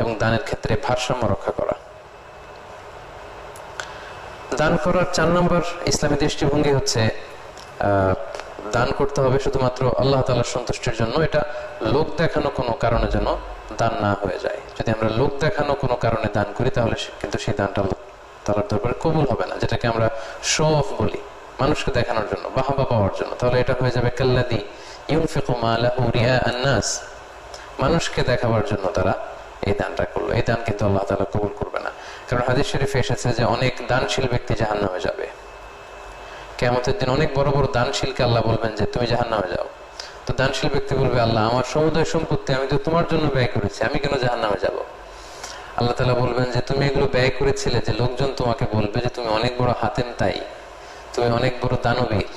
এবং দানের ক্ষেত্রে ভারসাম্য রক্ষা করা। দান করার 4 নম্বর ইসলামী দৃষ্টিভঙ্গি হচ্ছে দান করতে হবে শুধুমাত্র আল্লাহ তাআলার সন্তুষ্টির জন্য। এটা লোক দেখানো কোনো কারণে যেন দান না হয়ে যায়। যদি আমরা লোক দেখানো কোনো কারণে দান করি তাহলে কিন্তু সেই দানটা আল্লাহ তাআলার দরবারে কবুল হবে না, যেটাকে আমরা শো অফ বলি, মানুষকে দেখানোর জন্য, বাহবা পাওয়ার জন্য। তাহলে এটা হয়ে যাবে কাল্লাযী ইউনফিকু মালাহু রিআআন নাস, মানুষকে দেখাবার জন্য তারা এই দানটা করলো, এই দান কিন্তু আল্লাহ তাআলা কবুল করবে না। কারণ হাদিস শরীফে এসেছে যে অনেক দানশীল ব্যক্তি জাহান্নামে যাবে। কিয়ামতের দিন অনেক বড় বড় দানশীলকে আল্লাহ বলবেন যে তুমি জাহান্নামে যাও। তো দানশীল ব্যক্তি বলবে, আল্লাহ আমার সমুদয় সম্পত্তি আমি তো তোমার জন্য ব্যয় করেছি, আমি কেন জাহান্নামে যাব? আল্লাহ তাআলা বলবেন যে তুমি এগুলো ব্যয় করেছিলে যে লোকজন তোমাকে বলবে যে তুমি অনেক বড় হাতেম তাই, তুমি অনেক বড় দানবীর,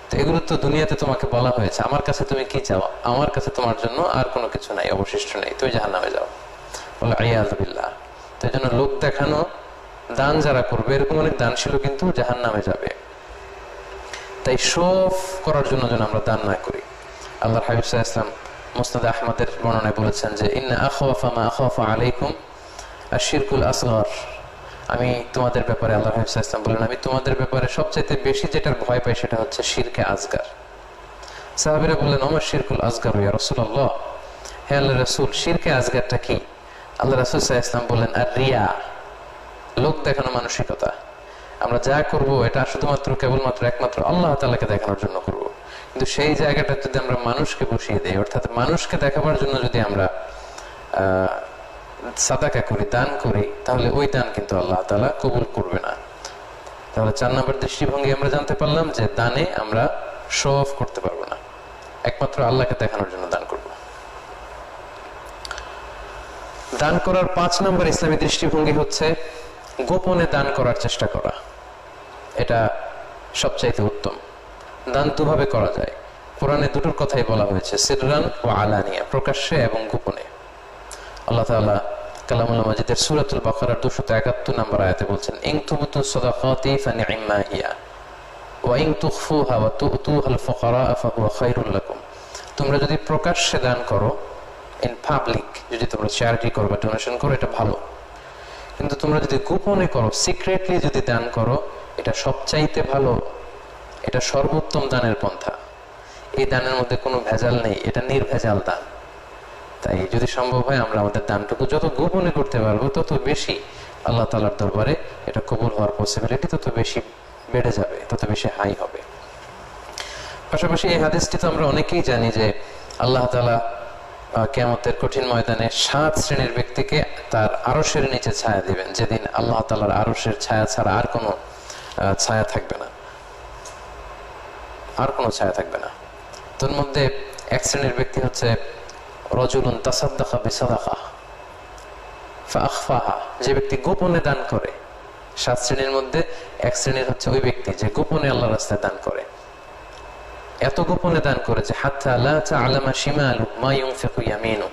তো এগুলো তো দুনিয়াতে তোমাকে বলা হয়েছে, আমার কাছে তুমি কি চাও? আমার কাছে তোমার জন্য আর কোনো কিছু নাই, অবশিষ্ট নেই, তুমি জাহান্নামে যাও। বলে আইয়াযু বিল্লাহ। তো এই জন্য লোক দেখানো দান যারা করবে, এরকম অনেক দানশীলও কিন্তু জাহান্নামে যাবে। তাই শো অফ করার জন্য যেন আমরা দান না করি। আল্লাহর হাবিব সাল্লাল্লাহু আলাইহি ওয়াসাল্লাম মুসনাদ আহমদের বর্ণনায় বলেছেন যে ইন্না আখাওয়াফা মা আখাওয়াফা আলাইকুম আশ-শিরকুল আসগর। আমি তোমাদের ব্যাপারে, আল্লাহর হাবিব সাল্লাল্লাহু আলাইহি ওয়াসাল্লাম বলেন, আমি তোমাদের ব্যাপারে সবচেয়ে বেশি যেটার ভয় পাই সেটা হচ্ছে শিরকে আসগর। সাহাবীরা বললেন, ওমা শিরকুল আসগর ইয়া রাসূলুল্লাহ, হে আল্লাহর রাসূল শিরকে আসগরটা কি? আল্লাহ রাসূল সাল্লাল্লাহু আলাইহি ওয়াসাল্লাম বললেন, আর রিয়া, লোক দেখানো মানসিকতা। আমরা যা করব এটা শুধুমাত্র কেবলমাত্র একমাত্র আল্লাহ তাআলাকে দেখানোর জন্য করব, কিন্তু সেই জায়গাটা যদি আমরা মানুষকে বসিয়ে দেই, অর্থাৎ মানুষকে দেখাবার জন্য যদি আমরা সাদাকা করি, দান করি, তাহলে ওই দান কিন্তু আল্লাহ তাআলা কবুল করবে না। তাহলে 4 নম্বর দৃষ্টিভঙ্গি আমরা জানতে পারলাম যে দানে আমরা শো অফ করতে পারবো না, একমাত্র আল্লাহকে দেখানোর জন্য দান করব। দান করার 5 নম্বর ইসলামী দৃষ্টিভঙ্গি হচ্ছে গোপনে দান করার চেষ্টা করা। এটা সবচাইতে উত্তম। দান দুভাবে করা যায়, কোরআনে দুটোর কথাই বলা হয়েছে, সিররান ওয়া আলানিয়া, প্রকাশ্যে এবং গোপনে। আল্লাহ তাআলা কালামুল মাজিদের সূরাতুল বাকারার 271 নম্বর আয়াতে বলছেন, ইন তুবতু সাদাকাতি ফানি'মা হিয়া ওয়া ইন তুখফুহা ওয়া তু'তুহাল ফুকারা ফাহুয়া খায়রুল লাকুম। তোমরা যদি প্রকাশ্যে দান করো, ইন পাবলিক, যদি তোমরা চ্যারিটি করো বা ডোনেশন করো, এটা ভালো। কিন্তু তোমরা যদি গোপনে করো, সিক্রেটলি যদি দান করো, এটা সবচাইতে ভালো, এটা সর্বোত্তম দানের পন্থা। এই দানের মধ্যে কোনো ভেজাল নেই, এটা নির্ভেজাল দান। তাই যদি সম্ভব হয় আমরা আমাদের দানটুকু যত গোপনে করতে পারবো তত বেশি আল্লাহ তাআলার দরবারে এটা কবুল হওয়ার পসিবিলিটি তত বেশি বেড়ে যাবে, তত বেশি হাই হবে। পাশাপাশি এই হাদিসটি তো আমরা অনেকেই জানি যে আল্লাহ তাআলা কিয়ামতের কঠিন ময়দানে 7 শ্রেণীর ব্যক্তিকে তার আরশের নিচে ছায়া দিবেন, যেদিন আল্লাহ তাআলার আরশের ছায়া ছাড়া আর কোনো ছায়া থাকবে না, আর কোনো ছায়া থাকবে না। তোর মধ্যে এক শ্রেণীর ব্যক্তি হচ্ছে রাজুলুন তাসাদ্দাকা বিসাদাকা ফাআখফাহা, যে ব্যক্তি গোপনে দান করে। 7 শ্রেণীর মধ্যে এক শ্রেণীর হচ্ছে ওই ব্যক্তি যে গোপনে আল্লাহর রাস্তায় দান করে, এত গোপনে দান করে যে হাত্তা লা তা'লামা শিমালু মা ইউনফিকু ইয়ামিনু,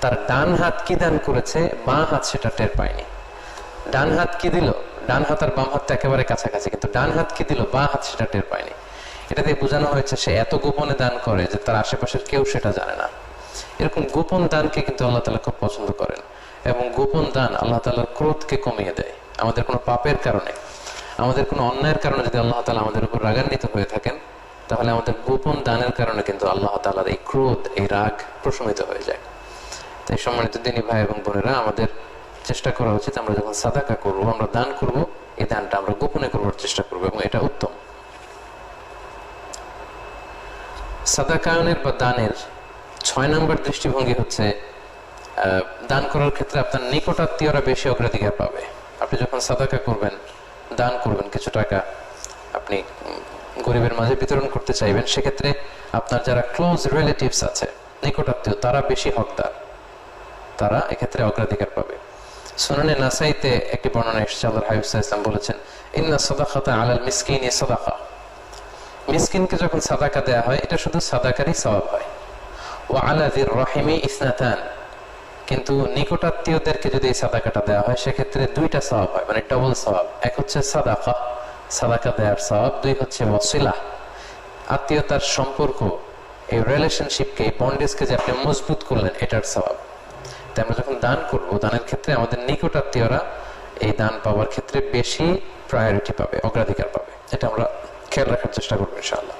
তার ডান হাত কি দান করেছে বাম হাত সেটা টের পায়নি। ডান হাত কি দিল, ডান হাত আর বাম হাত একেবারে কাছাকাছি, কিন্তু ডান হাত কি দিল বাম হাত সেটা টের পায়নি। এটা দিয়ে বোঝানো হয়েছে সে এত গোপনে দান করে যে তার আশেপাশের কেউ সেটা জানে না। এরকম গোপন দানকে কিন্তু আল্লাহ তাআলা খুব পছন্দ করেন, এবং গোপন দান আল্লাহ তাআলার ক্রোধকে কমিয়ে দেয়। আমাদের কোনো পাপের কারণে, আমাদের কোনো অন্যায়ের কারণে যদি আল্লাহ তাআলা আমাদের উপর রাগান্বিত হয়ে থাকেন, তাহলে আমাদের গোপন দানের কারণে কিন্তু আল্লাহ তাআলার এই ক্রোধ, এই রাগ প্রশমিত হয়ে যায়। তাই সম্মানিত দিনী ভাই এবং বোনেরা, আমাদের চেষ্টা করা উচিত আমরা যখন সাদাকা করব, আমরা দান করব, এই দানটা আমরা গোপনে করবার চেষ্টা করব, এবং এটা উত্তম। সাদাকায়নের বা দানের 6 নম্বর দৃষ্টিভঙ্গি হচ্ছে দান করার ক্ষেত্রে আপনার নিকটাত্মীয়রা বেশি অগ্রাধিকার পাবে। আপনি যখন সাদাকা করবেন, দান করবেন, কিছু টাকা আপনি গরিবের মাঝে বিতরণ করতে চাইবেন, সেক্ষেত্রে আপনার যারা ক্লোজ রিলেটিভস আছে, নিকটাত্মীয়, তারা বেশি হকদার, তারা এক্ষেত্রে অগ্রাধিকার পাবে। সুনানে নাসাইতে একটি বর্ণনা এসেছে, আল্লাহর হাবিব সাল্লাল্লাহু আলাইহি ওয়াসাল্লাম বলেছেন, ইন্না সাদাকাতা আলাল মিসকিনি সাদাকা, মিসকিনকে যখন সাদাকা দেয়া হয় এটা শুধু সাদাকারই সওয়াব হয়। ওয়া আলা যির রাহিমি ইসনাতান, কিন্তু নিকটাত্মীয়দেরকে যদি এই সাদাকাটা দেওয়া হয় সেক্ষেত্রে 2টা সওয়াব হয়, মানে ডবল সওয়াব। এক হচ্ছে সাদাকা, সাদাকা দেওয়ার সওয়াব, 2 হচ্ছে ওয়াসিলা, আত্মীয়তার সম্পর্ক, এই রিলেশনশিপকে, এই বন্ডেজকে যে আপনি মজবুত করলেন, এটার সওয়াব। তাই আমরা যখন দান করব, দানের ক্ষেত্রে আমাদের নিকটাত্মীয়রা এই দান পাওয়ার ক্ষেত্রে বেশি প্রায়োরিটি পাবে, অগ্রাধিকার পাবে। এটা আমরা খেয়াল রাখার চেষ্টা করবো ইনশাআল্লাহ।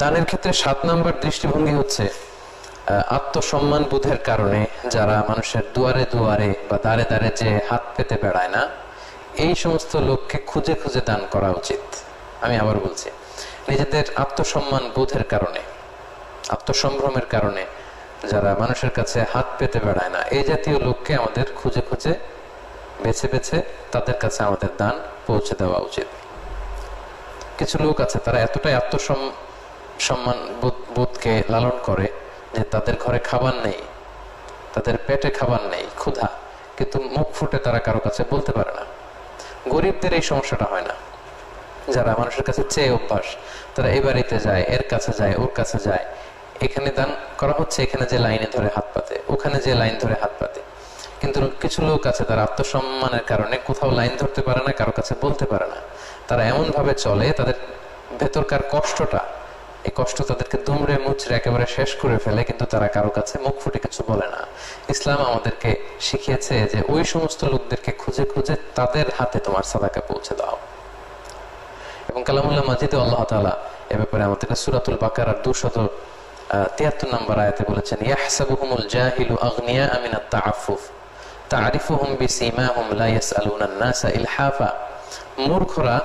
দানের ক্ষেত্রে 7 নম্বর দৃষ্টিভঙ্গি হচ্ছে আত্মসম্মান বোধের কারণে যারা মানুষের দুয়ারে দুয়ারে বা দাঁড়ে দাঁড়ে যে হাত পেতে বেড়ায় না, এই সমস্ত লোককে খুঁজে খুঁজে দান করা উচিত। আমি আবার বলছি, নিজেদের আত্মসম্মান বোধের কারণে, আত্মসম্ভ্রমের কারণে যারা মানুষের কাছে হাত পেতে বেড়ায় না, এই জাতীয় লোককে আমাদের খুঁজে খুঁজে বেছে বেছে তাদের কাছে আমাদের দান পৌঁছে দেওয়া উচিত। কিছু লোক আছে তারা এতটাই সম্মান বোধকে লালন করে যে তাদের ঘরে খাবার নেই, তাদের পেটে খাবার নেই, ক্ষুধা, কিন্তু মুখ ফুটে তারা কারো কাছে বলতে পারে না। গরিবদের এই সমস্যাটা হয় না, যারা মানুষের কাছে চেয়ে অভ্যাস, তারা এই বাড়িতে যায়, এর কাছে যায়, ওর কাছে যায়, এখানে দান করা হচ্ছে, এখানে যে লাইনে ধরে হাত পাতে, ওখানে যে লাইন ধরে হাত পাতে। কিন্তু কিছু লোক আছে তারা আত্মসম্মানের কারণে কোথাও লাইন ধরতে পারে না, কারো কাছে বলতে পারে না। তারা এমন ভাবে চলে, তাদের ভেতরকার কষ্টটা, এই কষ্ট তাদেরকে দুমড়ে মুচড়ে একেবারে শেষ করে ফেলে, কিন্তু তারা কারো কাছে মুখ ফুটে কিছু বলে না। ইসলাম আমাদেরকে শিখিয়েছে যে ওই সমস্ত লোকদেরকে খুঁজে খুঁজে তাদের হাতে তোমার সাদাকা পৌঁছে দাও। এবং কালামুল্লাহ মাজিদে আল্লাহ তাআলা এ ব্যাপারে আমাদেরকে সূরাতুল বাকারার 273 নম্বর আয়াতে বলেছেন, ইয়াহসাবুহুমুল জাহিলু আগনিয়া মিনাত তাআফফুফ তা'রিফুহুম বিসীমাহুম লা ইয়াসআলুনান নাসা ইলহাফা। মূর্খরা,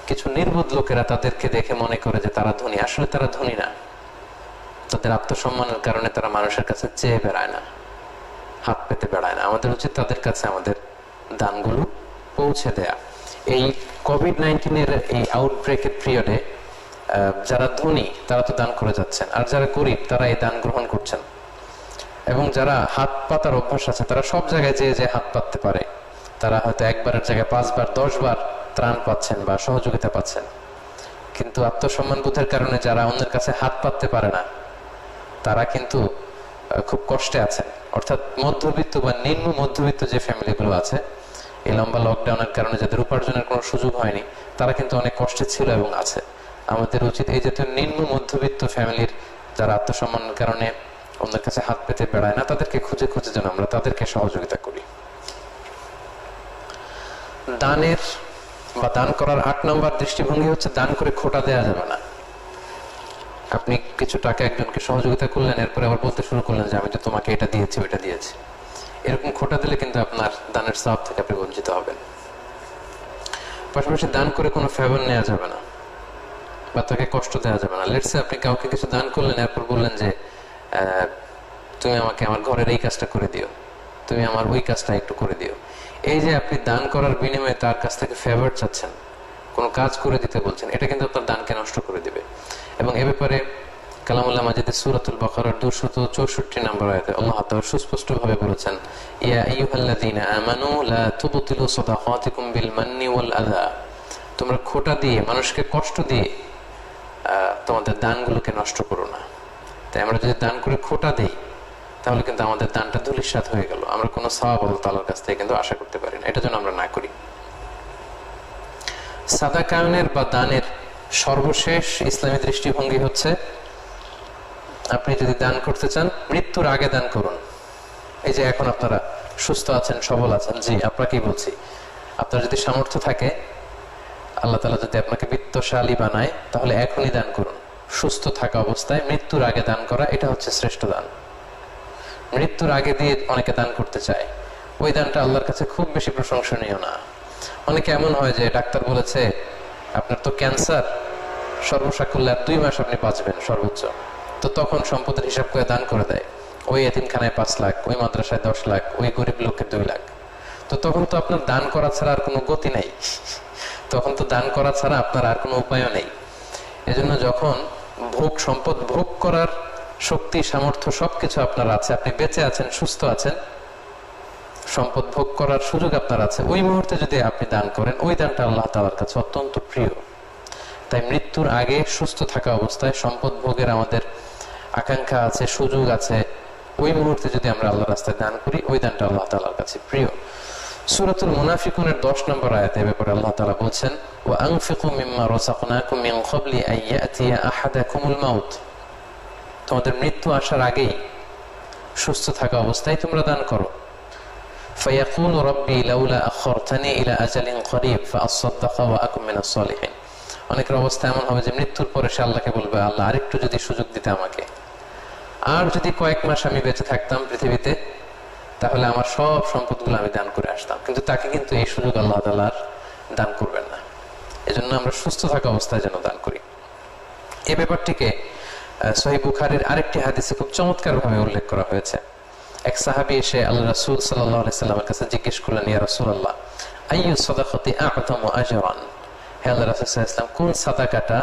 কিছু নির্বোধ লোকেরা তাদেরকে দেখে মনে করে যে তারা ধনী, আসলে তারা ধনী না। তাদের আত্মসম্মানের কারণে তারা মানুষের কাছে চেয়ে বেড়ায় না, হাত পেতে বেড়ায় না। আমাদের উচিত তাদের কাছে আমাদের দানগুলো পৌঁছে দেয়া। এই কোভিড-19 এই আউটব্রেকের পিরিয়ডে যারা ধনী তারা তো দান করে যাচ্ছেন, আর যারা গরিব তারা এই দান গ্রহণ করছেন। এবং যারা হাত পাতার অভ্যাস আছে তারা সব জায়গায় যে হাত পাততে পারে, তারা হয়তো একবারের জায়গায় 5 বার 10 বার ত্রাণ পাচ্ছেন বা সহযোগিতা পাচ্ছেন। কিন্তু আত্মসম্মান বোধের কারণে যারা অন্যের কাছে হাত পাততে পারে না, তারা কিন্তু খুব কষ্টে আছেন। অর্থাৎ মধ্যবিত্ত বা নিম্ন মধ্যবিত্ত যে ফ্যামিলিগুলো আছে, এই লম্বা লকডাউনের কারণে যাদের উপার্জনের কোনো সুযোগ হয়নি, তারা কিন্তু অনেক কষ্টে ছিল এবং আছে। আমাদের উচিত এই জাতীয় নিম্ন মধ্যবিত্ত ফ্যামিলির যারা আত্মসম্মানের কারণে অন্যের কাছে হাত পেতে বেড়ায় না, তাদেরকে খুঁজে খুঁজে যেন আমরা তাদেরকে সহযোগিতা করি। দানের বা দান করার 8 নম্বর দৃষ্টিভঙ্গি হচ্ছে দান করে খোটা দেওয়া যাবে না। আপনি কিছু টাকা একজনকে সহযোগিতা করলেন, এরপরে আবার বলতে শুরু করলেন যে আমি তো তোমাকে এটা দিয়েছি ওইটা দিয়েছি। এরকম খোটা দিলে কিন্তু আপনার দানের সওয়াব থেকে আপনি বঞ্চিত হবেন। পাশাপাশি দান করে কোনো ফেভার নেওয়া যাবে না বা তাকে কষ্ট দেওয়া যাবে না। লেটস সে আপনি কাউকে কিছু দান করলেন, এরপর বললেন যে তুমি আমাকে আমার ঘরের এই কাজটা করে দিও, তুমি আমার ওই কাজটা একটু করে দিও। এই যে আপনি দান করার বিনিময়ে তার কাছ থেকে ফেভার চাচ্ছেন, কোনো কাজ করে দিতে বলছেন, এটা কিন্তু আপনার দানকে নষ্ট করে দিবে। এবং এ ব্যাপারে কালামুল্লাহ মাজিদে সূরাতুল বাকারার 264 নম্বর আয়াতে আল্লাহ তাআলা সুস্পষ্টভাবে বলেছেন, ইয়া আইয়ুহাল্লাযীনা আমানু লা তুবতিলু সাদাকাতিকুম বিল মান্নি ওয়াল আযা। তোমরা খোটা দিয়ে, মানুষকে কষ্ট দিয়ে তোমাদের দানগুলোকে নষ্ট করো না। তাই আমরা যদি দান করে খোটা দেই তাহলে কিন্তু আমাদের দানটা ধূলিসাৎ হয়ে গেল, আমরা কোনো সওয়াব আল্লাহ তাআলার কাছ থেকে কিন্তু আশা করতে পারি না। এটা যেন আমরা না করি। সাদাকায়নের বা দানের সর্বশেষ ইসলামী দৃষ্টিভঙ্গি হচ্ছে, আপনি যদি দান করতে চান মৃত্যুর আগে দান করুন। এই যে এখন আপনারা সুস্থ আছেন, সবল আছেন, জি আপনাকেই বলছি, আপনার যদি সামর্থ্য থাকে, আল্লাহ তাআলা যদি আপনাকে বিত্তশালী বানায়, তাহলে এখনই দান করুন। সুস্থ থাকা অবস্থায় মৃত্যুর আগে দান করা, এটা হচ্ছে শ্রেষ্ঠ দান। মৃত্যুর আগে দিয়ে অনেকে দান করতে চায়, ওই দানটা আল্লাহর কাছে খুব বেশি প্রশংসনীয় না। অনেকে এমন হয় যে ডাক্তার বলেছে আপনার তো ক্যান্সার, সর্বশা করলে আর 2 মাস আপনি বাঁচবেন সর্বোচ্চ, তো তখন সম্পদের হিসাব করে দান করে দেয়। ওই এতিমখানায় 5 লাখ, ওই মাদ্রাসায় 10 লাখ, ওই গরিব লোককে 2 লাখ। তো তখন তো আপনার দান করা ছাড়া আর কোনো গতি নাই, তখন তো দান করা ছাড়া আপনার আর কোনো উপায়ও নেই। এজন্য যখন সম্পদ ভোগ করার শক্তি, সামর্থ্য সবকিছু আপনার আছে, আপনি বেঁচে আছেন, সুস্থ আছেন, সম্পদ ভোগ করার সুযোগ আপনার আছে, ওই মুহূর্তে যদি আপনি দান করেন, ওই দানটা আল্লাহ তাআলার কাছে অত্যন্ত প্রিয়। তাই মৃত্যুর আগে সুস্থ থাকা অবস্থায় সম্পদ ভোগের আমাদের আকাঙ্ক্ষা আছে, সুযোগ আছে, ওই মুহূর্তে যদি আমরা আল্লাহর রাস্তায় দান করি, ওই দানটা আল্লাহ তাআলার কাছে প্রিয়। সূরাতুল মুনাফিকুনের 10 নম্বর আয়াতে এ ব্যাপারে আল্লাহ তাআলা বলছেন, ওয়া আনফিকু মিম্মা রাযাকনাকুম মিন ক্বাবলি আন ইয়াতিয়া আহাদাকুমুল মাউত। তোমাদের মৃত্যু আসার আগেই সুস্থ থাকা অবস্থায় তোমরা দান করো। ফায়াকুলু রাব্বি লাউলা আখারতানি ইলা আজালিন করিব ফাআসাদদাকা ওয়া আকুম মিনাস সালিহিন। অনেকের অবস্থা এমন হবে যে মৃত্যুর পরে সে আল্লাহকে বলবে, আল্লাহ আরেকটু যদি সুযোগ দিতে আমাকে, আর যদি কয়েক মাস আমি বেঁচে থাকতাম পৃথিবীতে, তাহলে আমার সব সম্পদগুলো আমি দান করে আসতাম। কিন্তু তাকে কিন্তু এই সুযোগ আল্লাহ তাআলা দান করবেন না। এজন্য আমরা সুস্থ থাকা অবস্থায় যেন দান করি। এই ব্যাপারটিকে সহিহ বুখারীর আরেকটি হাদিসে খুব চমৎকার ভাবে উল্লেখ করা হয়েছে। এক সাহাবী এসে আল্লাহ রাসূল সাল্লাল্লাহু আলাইহি সাল্লামের কাছে জিজ্ঞেস করলেন, ইয়া রাসূলুল্লাহ আইয়ু সাদাকাতি আ'তামু আজরান। হে আল্লাহর রাসূল সাল্লাল্লাহু আলাইহি ওয়াসাল্লাম, কোন সাদাকাটা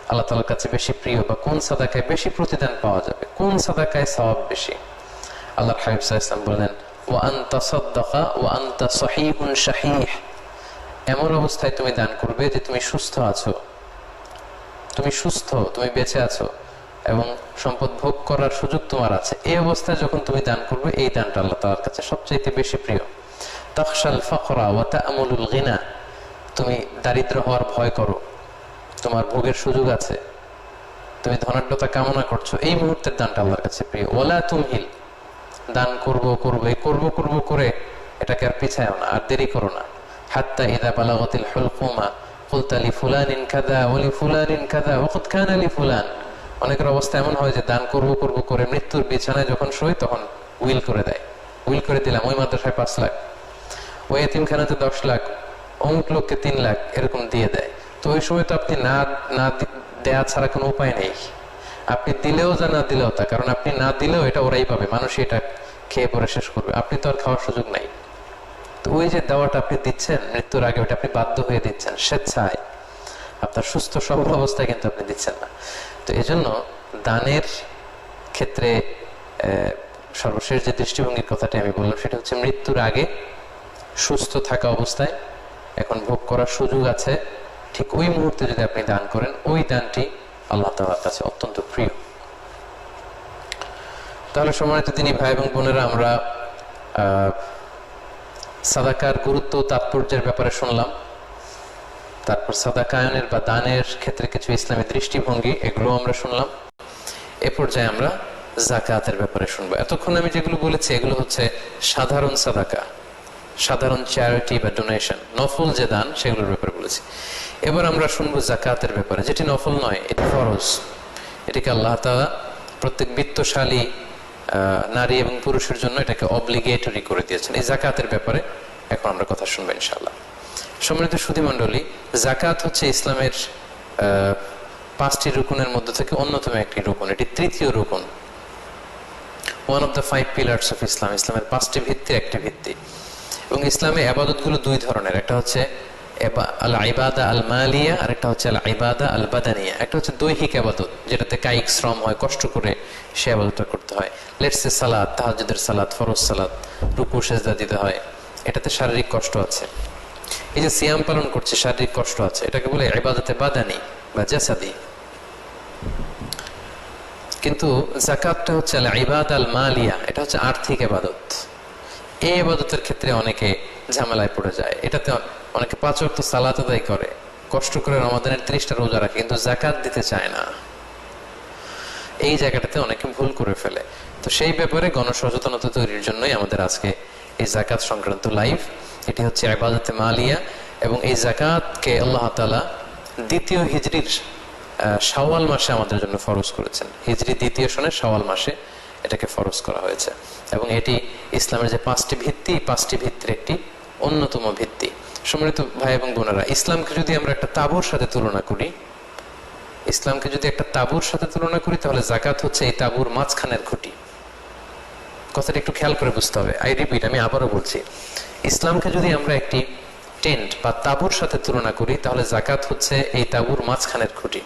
আল্লাহ তাআলার কাছে বেশি প্রিয়, বা কোন সাদাকায় বেশি প্রতিদান পাওয়া যাবে, কোন সাদাকায় সওয়াব বেশি? আল্লাহর হাবিব সাল্লাল্লাহু আলাইহি ওয়াসাল্লাম বললেন, ওয়া আনতা সাদাকা ওয়া আনতা সহিহুন শাহীহ। এমন অবস্থায় তুমি দান করবে যে তুমি সুস্থ আছো, তুমি সুস্থ, তুমি বেঁচে আছো এবং সম্পদ ভোগ করার সুযোগ তোমার আছে। এই অবস্থায় যখন তুমি দান করবে, এই দানটা আল্লাহ তাআলার কাছে সবচেয়ে বেশি প্রিয়। তাখশাল ফাকরা ওয়া তা'মুলুল গিনা। তুমি দারিদ্র হওয়ার ভয় করো, তোমার ভোগের সুযোগ আছে, তুমি ধনাঢ্যতা কামনা করছো, এই মুহূর্তের দানটা আল্লাহর কাছে প্রিয়। ওয়ালা তুমহিল। দান করব করে এটাকে আর পিছায়ও না, আর দেরি করো না। হাত্তা ইযা বালাগাতিল হুলকুমা কুলতা লিফুলানিন কাযা ওয়া লিফুলানিন কাযা ওয়া ক্বাদ কানা লিফুলান। অনেকের অবস্থা এমন হয় যে দান করব করে মৃত্যুর বিছানায় যখন শোয় তখন উইল করে দেয়, উইল করে দিলাম ওই মাদ্রাসায় 5 লাখ, ওই এতিমখানাতে 10 লাখ, অমুক লোককে 3 লাখ, এরকম দিয়ে দেয়। তো ওই সময় তো আপনি না দেয়া ছাড়া কোনো উপায় নেই। আপনি দিলেও যা, না দিলেও তা, কারণ আপনি না দিলেও এটা ওরাই পাবে, মানুষই এটা খেয়ে পরে শেষ করবে, আপনি তো আর খাওয়ার সুযোগ নাই। তো ওই যে দেওয়াটা আপনি দিচ্ছেন মৃত্যুর আগে, ওটা আপনি বাধ্য হয়ে দিচ্ছেন, স্বেচ্ছায়, আপনার সুস্থ সবল অবস্থায় কিন্তু আপনি দিচ্ছেন না। তো এই জন্য দানের ক্ষেত্রে সর্বশেষ যে দৃষ্টিভঙ্গির কথাটি আমি বললাম, সেটা হচ্ছে মৃত্যুর আগে সুস্থ থাকা অবস্থায়, এখন ভোগ করার সুযোগ আছে, ঠিক ওই মুহূর্তে যদি আপনি দান করেন, ওই দানটি আল্লাহ তাআলার কাছে অত্যন্ত প্রিয়। তাহলে সম্মানিত দিনী ভাই এবং বোনেরা, আমরা সাদাকার গুরুত্ব, তাৎপর্যের ব্যাপারে শুনলাম, তারপর সাদাকায়নের বা দানের ক্ষেত্রে কিছু ইসলামী দৃষ্টিভঙ্গি, এগুলো আমরা শুনলাম। এ পর্যায়ে আমরা জাকাতের ব্যাপারে শুনবো। এতক্ষণ আমি যেগুলো বলেছি এগুলো হচ্ছে সাধারণ সাদাকা, সাধারণ চ্যারিটি বা ডোনেশন, নফল যে দান সেগুলোর ব্যাপারে বলেছি। এবার আমরা শুনবো জাকাতের ব্যাপারে, যেটি নফল নয়, এটি ফরজ। এটিকে আল্লাহ তাআলা প্রত্যেক বিত্তশালী নারী এবং পুরুষের জন্য এটাকে অব্লিগেটরি করে দিয়েছেন। এই জাকাতের ব্যাপারে এখন আমরা কথা শুনবো ইনশাআল্লাহ। সম্মানিত সুধী মণ্ডলী, জাকাত হচ্ছে ইসলামের 5টি রুকুনের মধ্যে থেকে অন্যতম একটি রুকুন। এটি তৃতীয় রুকুন, one of the 5 pillars of Islam. ইসলামের 5টি ভিত্তির একটি ভিত্তি। এবং ইসলামে ইবাদতগুলো দুই ধরনের, একটা হচ্ছে আল ইবাদা আল মালিয়া, আর একটা হচ্ছে আল ইবাদা আল বাদানিয়া। একটা হচ্ছে দৈহিক ইবাদত, যেটাতে কায়িক শ্রম হয়, কষ্ট করে সে ইবাদতটা করতে হয়। লেটস সে সালাত, তাহাজ্জুদের সালাত, ফরজ সালাত, রুকু সেজদা দিতে হয়, এটাতে শারীরিক কষ্ট আছে। এই যে সিয়াম পালন করছে, শারীরিক কষ্ট আছে, এটাকে বলে ইবাদতে বাদানি বা জাসাদি। কিন্তু যাকাতটা হচ্ছে আল ইবাদা আল মালিয়া, এটা হচ্ছে আর্থিক ইবাদত। এই ইবাদতের ক্ষেত্রে অনেকে ঝামেলায় পড়ে যায়। এটাতে অনেকে 5 ওয়াক্ত সালাত আদায় করে, কষ্ট করে রমাদানের 30টা রোজা রাখে, কিন্তু যাকাত দিতে চায় না। এই জায়গাটাতে অনেকে ভুল করে ফেলে। তো সেই ব্যাপারে গণসচেতনতা তৈরির জন্যই আমাদের আজকে এই যাকাত সংক্রান্ত লাইভ। এটি হচ্ছে ইবাদতে মালিয়া, এবং এই যাকাতকে আল্লাহ তাআলা দ্বিতীয় হিজরির শাওয়াল মাসে আমাদের জন্য ফরজ করেছেন। হিজরি দ্বিতীয় সনের শাওয়াল মাসে এটাকে ফরজ করা হয়েছে। এবং এটি ইসলামের যে 5টি ভিত্তি, 5টি ভিত্তির একটি অন্যতম ভিত্তি। সম্মানিত ভাই এবং বোনেরা, ইসলামকে যদি আমরা একটা তাঁবুর সাথে তুলনা করি, তাহলে যাকাত হচ্ছে এই তাঁবুর মাঝখানের খুঁটি। কথাটা একটু খেয়াল করে বুঝতে হবে। আই রিপিট, আমি আবারও বলছি, ইসলামকে যদি আমরা একটি টেন্ট বা তাঁবুর সাথে তুলনা করি, তাহলে যাকাত হচ্ছে এই তাঁবুর মাঝখানের খুঁটি।